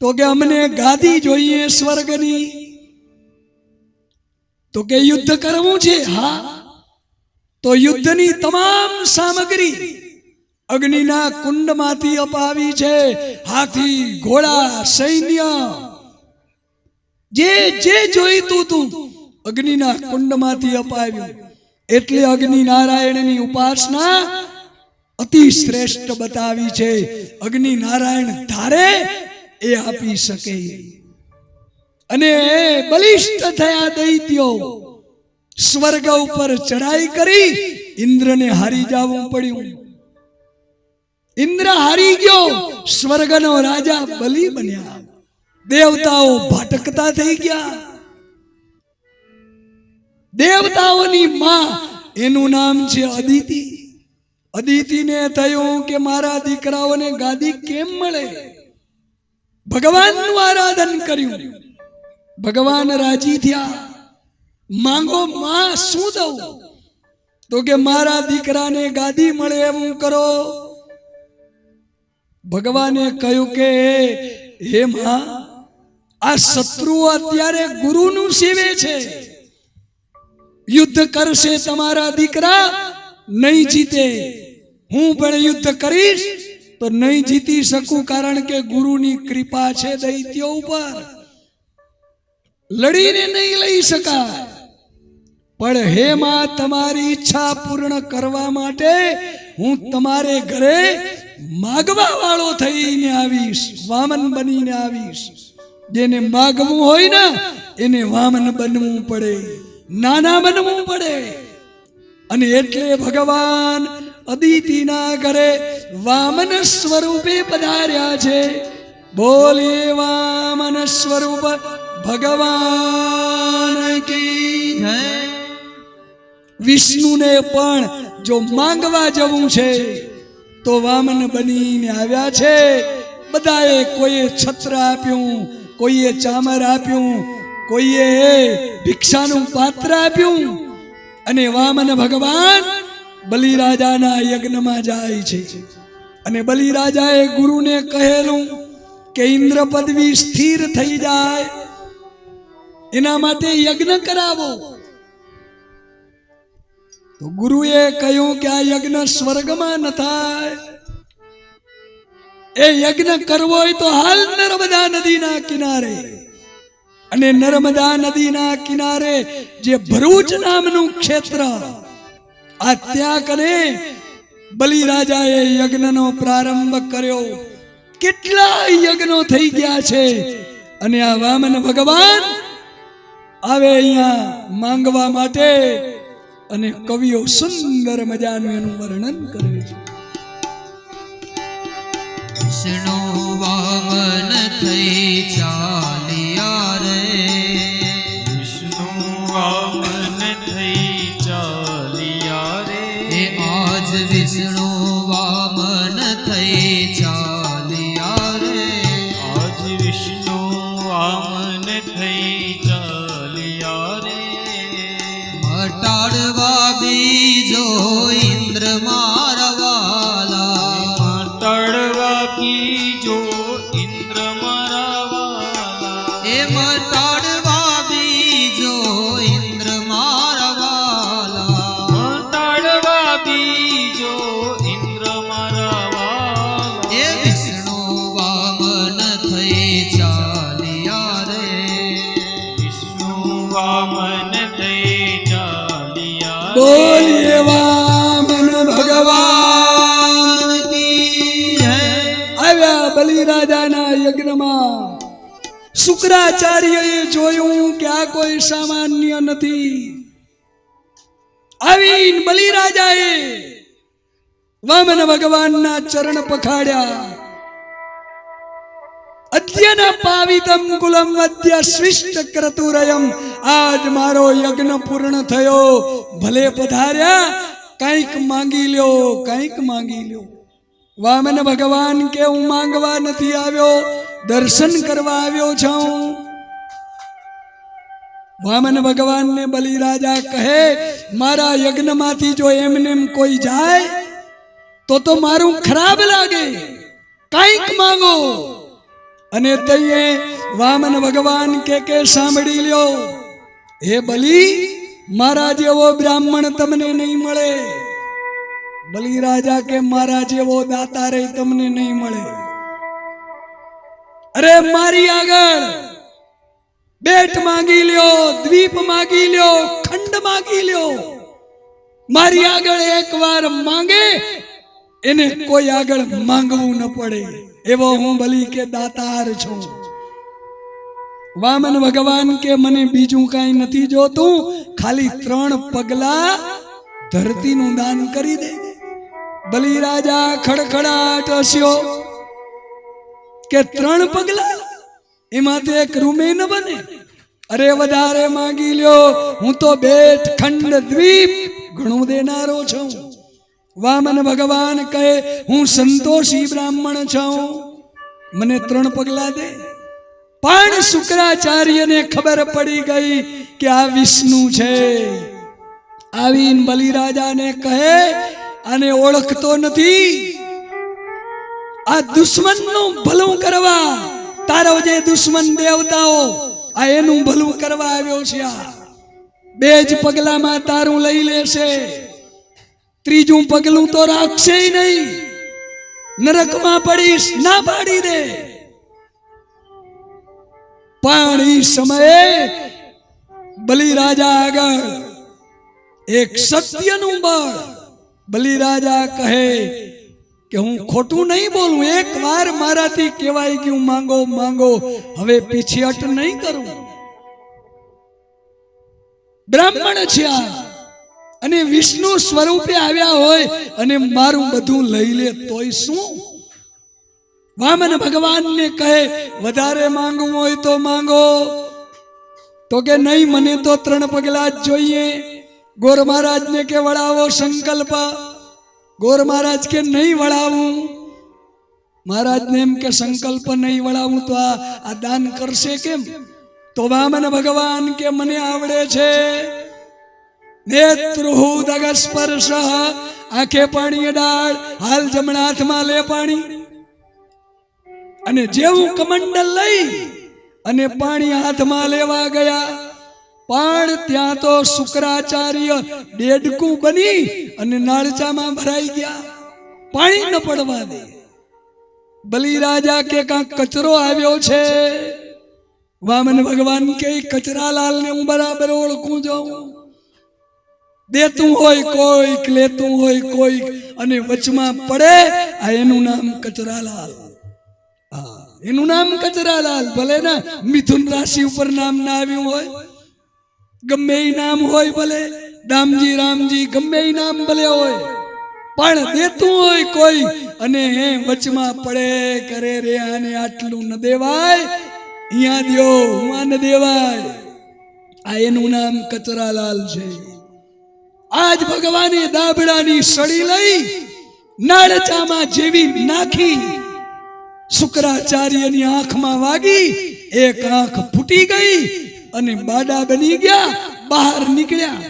તો કે અમને ગાદી જોઈએ સ્વર્ગની. તો કે યુદ્ધ કરવું છે? હા. તો યુદ્ધની તમામ સામગ્રી અગ્નિના કુંડમાંથી અપાવી છે. હાથી, ઘોડા, સૈન્ય, જે જે જોઈતું તું અગ્નિના કુંડમાંથી અપાવ્યું. એટલે અગ્નિ નારાયણની ઉપાસના અતિ શ્રેષ્ઠ બતાવી છે. અગ્નિ નારાયણ ધારે એ આપી શકે. અને બલિષ્ઠ થયા દૈત્યો, સ્વર્ગ ઉપર ચડાઈ કરી ઇન્દ્રને હારી જવું પડ્યું. ઇન્દ્ર હારી ગયો, સ્વર્ગનો રાજા બલિ બન્યા. દેવતાઓ ભટકતા થઈ ગયા. દેવતાઓની માં, એનું નામ છે અદિતિ. અદિતિને થયું કે મારા દીકરાઓને ગાદી કેમ મળે? ભગવાનનું આરાધન કર્યું, ભગવાન રાજી થયા. માંગો માં, શું દઉં? તો કે મારા દીકરાને ગાદી મળે એવું કરો. ભગવાને કહ્યું કે હે માં, આ શત્રુઓ અત્યારે ગુરુનું સેવે છે. યુદ્ધ કરશે તમારા દીકરા, નહીં જીતે. હું પણ યુદ્ધ કરીશ તો નહીં જીતી શકું, કારણ કે ગુરુની કૃપા છે દૈત્યો ઉપર. લડીને નહીં લઈ શકાય. પણ હે માં, તમારી ઈચ્છા પૂર્ણ કરવા માટે હું તમારે ઘરે માગવા વાળો થઈને આવીશ, વામન બનીને આવીશ. જેને માગવું હોય ને એને વામન બનવું પડે, નાના બનવું પડે. અને એટલે ભગવાન અદિતિના ઘરે વામન સ્વરૂપે પધાર્યા છે. બોલીએ વામન સ્વરૂપ ભગવાન કી જય. વિષ્ણુને પણ જો માંગવા જવું છે તો વામન બનીને આવ્યા છે. બધાએ કોઈએ છત્ર આપ્યું, કોઈએ ચામર આપ્યું, કોઈએ ભિક્ષાનું પાત્ર આપ્યું. અને વામન ભગવાન બલિરાજાના યજ્ઞમાં જાય છે. અને બલિરાજાએ ગુરુને કહેલું કે ઇન્દ્ર પદવી સ્થિર થઈ જાય, એના માટે યજ્ઞ કરાવો. તો ગુરુએ કહ્યું કે આ યજ્ઞ સ્વર્ગમાં ન થાય. એ યજ્ઞ કરવો હોય તો હાલ નર્મદા નદીના કિનારે. અને નર્મદા નદીના કિનારે જે ભરૂચ નામનું ક્ષેત્ર, આ ત્યાં કને બલિરાજાએ યજ્ઞનો પ્રારંભ કર્યો. કેટલા યજ્ઞો થઈ ગયા છે. અને આ વામન ભગવાન આવે અહીંયા માંગવા માટે. અને કવિઓ સુંદર મજાનું એનું વર્ણન કરે છે. વિષ્ણુ વામન થઈ ચાલ્યા રે, વિષ્ણુ વામન થઈ ચાલ્યા રે. આજ વિષ્ણુ વામન થઈ ચાલ્યા રે. આજ વિષ્ણુ વામન થઈ ચાલ્યા રે. મટાડવા બીજો ઇન્દ્ર મારવાલા, મટાડવા બીજો ઇન્દ્ર મારવાલા. એ મટાડવા બીજો ઇન્દ્ર મારવાલા. મટાડવા બીજો ઇન્દ્ર મારવાલા. એ વિષ્ણુ વામન થઈ ચાલ્યા રે. વિષ્ણુ વામન થઈ ચાલ્યા રે. બોલીએ વામન ભગવાન. આવ્યા બલિરાજાના યજ્ઞમાં શુક્રાચાર્યએ જોયું કે આ કોઈ સામાન્ય નથી. આવીને બલિરાજાએ વામન ભગવાનના ચરણ પખાડ્યા. અદ્યન પાવિતમ કુલમ અદ્ય સ્વિષ્ટ ક્રતુરયમ. આજ મારો યજ્ઞ પૂર્ણ થયો, ભલે પધાર્યા, કંઈક માંગી લ્યો, કંઈક માંગી લ્યો. વામન ભગવાન કે હું માંગવા નથી આવ્યો, દર્શન કરવા આવ્યો છું. વામન ભગવાનને બલિરાજા કહે, મારા યજ્ઞમાંથી જો એમને કોઈ જાય તો મારું ખરાબ લાગે, કંઈક માંગો. અને તઈએ વામન ભગવાન કે સાંભળી લ્યો, હે બલિ, મારા જેવો બ્રાહ્મણ તમને નહીં મળે. બલિરાજા કે મારા જેવો દાતારે તમને નહીં મળે. અરે મારી આગળ બેટ માંગી લ્યો, દ્વીપ માંગી લ્યો, ખંડ માંગી લ્યો. મારી આગળ એકવાર માંગે એને કોઈ આગળ માંગવું ન પડે, એવો હું બલિ કે દાતાર છું. વામન ભગવાન કે મને બીજું કાંઈ નથી જોતું, ખાલી 3 પગલા ધરતીનું દાન કરી દે. બલિરાજા ખડખડાટ હસ્યો કે 3 પગલા, એમાં તો એક રૂમે ન બને. અરે વધારે માંગી લ્યો, હું તો બેટ ખંડ દ્વીપ ઘણું દેનારો છું. વામન ભગવાન કહે, હું સંતોષી બ્રાહ્મણ છું, મને 3 પગલા દે. પણ શુક્રાચાર્યને ખબર પડી ગઈ કે આ વિષ્ણુ છે. આવીને બલિરાજાને કહે, આને ઓળખતો નથી, આ દુશ્મનનું ભલું કરવા, તારો જે દુશ્મન દેવતાઓ આ એનું ભલું કરવા આવ્યો છે. આ 2 જ પગલામાં તારું લઈ લેશે, 3જું પગલું તો રાખશે નહીં, નરકમાં પડીશ, ના પાડી દે. પણ એ સમયે બલિરાજા આગળ એક સત્યનું બળ. બલિરાજા કહે કે હું ખોટું નહીં બોલું, એક વાર મારાથી કહેવાય કે હું માંગો માંગો, હવે પીછેહટ નહીં કરું. બ્રાહ્મણ છે આ, અને વિષ્ણુ સ્વરૂપે આવ્યા હોય અને મારું બધું લઈ લે તોય શું? વામન ભગવાનને કહે, વધારે માંગવું હોય તો માંગો. તો કે નહીં, મને તો 3 પગલા જ જોઈએ. ગોર મહારાજને કે વળાવો સંકલ્પ. ગોર મહારાજ કે નહીં વળાવું. મહારાજને એમ કે સંકલ્પ નહીં વળાવું તો આ દાન કરશે કેમ? તો વામન ભગવાન કે મને આવડે છે. નેત્રુહુ દગસ્પર્શ, આંખે પાણી ડાળ, હાલ જમણા હાથમાં લે પાણી. અને જેવું કમંડલ લઈ અને પાણી હાથમાં લેવા ગયા, પણ ત્યાં તો શુક્રાચાર્ય ડેડકું બની અને નાળચામાં ભરાઈ ગયા, પાણી ન પડવા દે. બલિરાજા કે કાંક કચરો આવ્યો છે. વામન ભગવાન કે કચરાલાલને હું બરાબર ઓળખું જાઉં. દેતું હોય કોઈક, લેતું હોય કોઈક, અને વચમાં પડે આ એનું નામ કચરાલાલ. એનું નામ કચરાલાલ. ભલે ને મિથુન રાશિ ઉપર નામ ના આવ્યું હોય, ગમે એ નામ હોય, ભલે દામજી રામજી ગમે એ નામ ભલે હોય, પણ દેતું હોય કોઈ અને વચમાં પડે કરે, રે આને આટલું ન દેવાય, અહીંયા દ્યો, હું ન દેવાય, આ એનું નામ કચરાલાલ છે. આજ ભગવાને દાબડાની સળી લઈ નાળચામાં જેવી નાખી, શુક્રાચાર્યની આંખમાં વાગી, એક આંખ ફૂટી ગઈ અને બાડા બની ગયા, બહાર નીકળ્યા.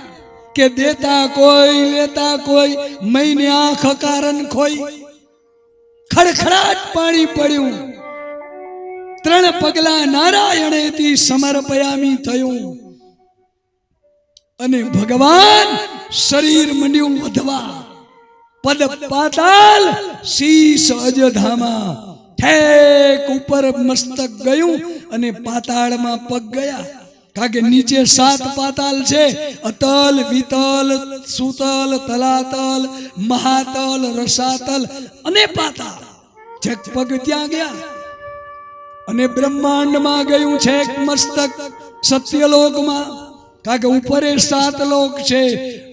કે દેતા કોઈ લેતા કોઈ, મહિને આંખ કારણ ખોઈ. ખડખડાટ પાણી પડ્યું. 3 પગલા નારાયણેથી સમર્પયામી થયું અને ભગવાન શરીર મંડ્યું વધવા. પદ પાતાલ, શીશ અજધામા, ઠેક ઉપર મસ્તક ગયું અને પાતાળમાં પગ ગયા. કારણ કે નીચે 7 પાતાલ છે, અતલ, વિતલ, સુતલ, તલાતલ, મહાતલ, રસાતલ અને પાતાળ. જે પગ ત્યાં ગયા અને બ્રહ્માંડમાં ગયું છે એક મસ્તક સત્યલોકમાં, કારણ કે ઉપર 7 લોક છે,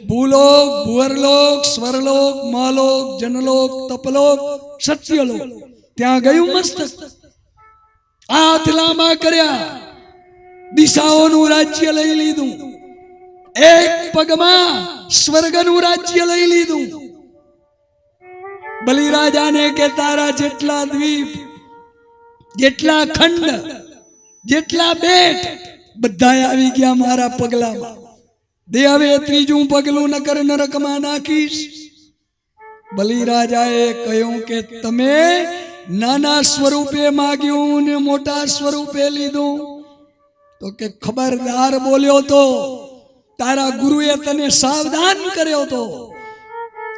ભૂલોક, ભુવરલોક, સ્વરલોક, મહાલોક, જનલોક, તપલોક, સત્યલોક. ત્યાં ગયું મસ્તક. હાથ લાંબા કર્યા, દિશાઓનું રાજ્ય લઈ લીધું, એક પગમાં સ્વર્ગનું રાજ્ય લઈ લીધું. બલિરાજાને કે તારા જેટલા દ્વીપ, જેટલા ખંડ, જેટલા બેટ બધા આવી ગયા મારા પગલામાં. દે હવે ત્રીજું પગલું નકર નરકમાં નાખીશ. બલિરાજાએ કહ્યું કે તમે નાના સ્વરૂપે માગ્યું ને મોટા સ્વરૂપે લીધું. તો કે ખબરદાર બોલ્યો તો, તારા ગુરુએ તને સાવધાન કર્યો તો,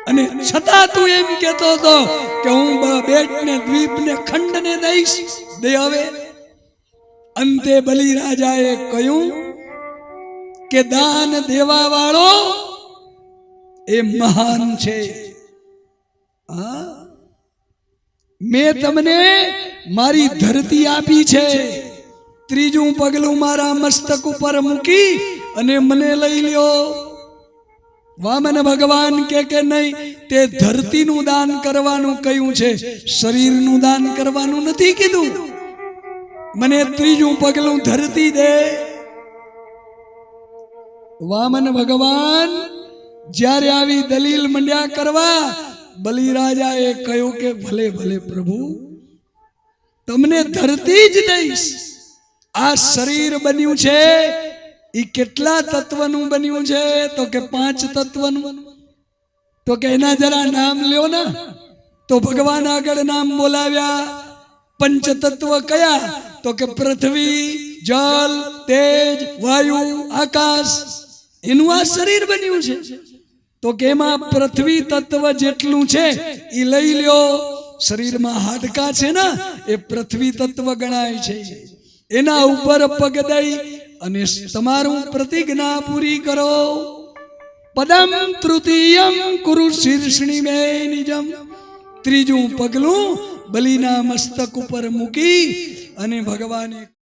અને છતાં તું એમ કહેતો હતો કે હું બેટ ને દ્વીપ ને ખંડ ને દઈશ. દે હવે. અંતે બલિરાજાએ કહ્યું કે દાન દેવા વાળો એ મહાન છે. મેં તમને મારી ધરતી આપી છે, ત્રીજું પગલું મારા મસ્તક ઉપર મૂકી અને મને લઈ લ્યો. વામન ભગવાન કે નહીં, તે ધરતીનું દાન કરવાનું કહ્યું છે, શરીરનું દાન કરવાનું નથી કીધું. મને ત્રીજું પગલું ધરતી દે. વામન ભગવાન જ્યારે આવી દલીલ મંડ્યા કરવા, બલિરાજાએ કહ્યું કે ભલે ભલે પ્રભુ, તમને ધરતી જ દઈશ. આ શરીર બન્યું છે એ કેટલા તત્વનું બન્યું છે? તો કે 5 તત્વનું. તો કે એના જરા નામ લ્યો ને. તો ભગવાન આગળ નામ બોલાવ્યા. પંચ તત્વ કયા? તો કે પૃથ્વી, જલ, તેજ, વાયુ, આકાશ. એનું આ શરીર બન્યું છે. તો કે એમાં પૃથ્વી તત્વ જેટલું છે એ લઈ લ્યો. શરીરમાં હાડકા છે ને, એ પૃથ્વી તત્વ ગણાય છે. એના ઉપર પગ દઈ અને તમારું પ્રતિજ્ઞા પૂરી કરો. પદમ તૃતીયમ કુરુ શીર્ષણી મે નિજમ. ત્રીજું પગલું બલિના મસ્તક ઉપર મૂકી અને ભગવાને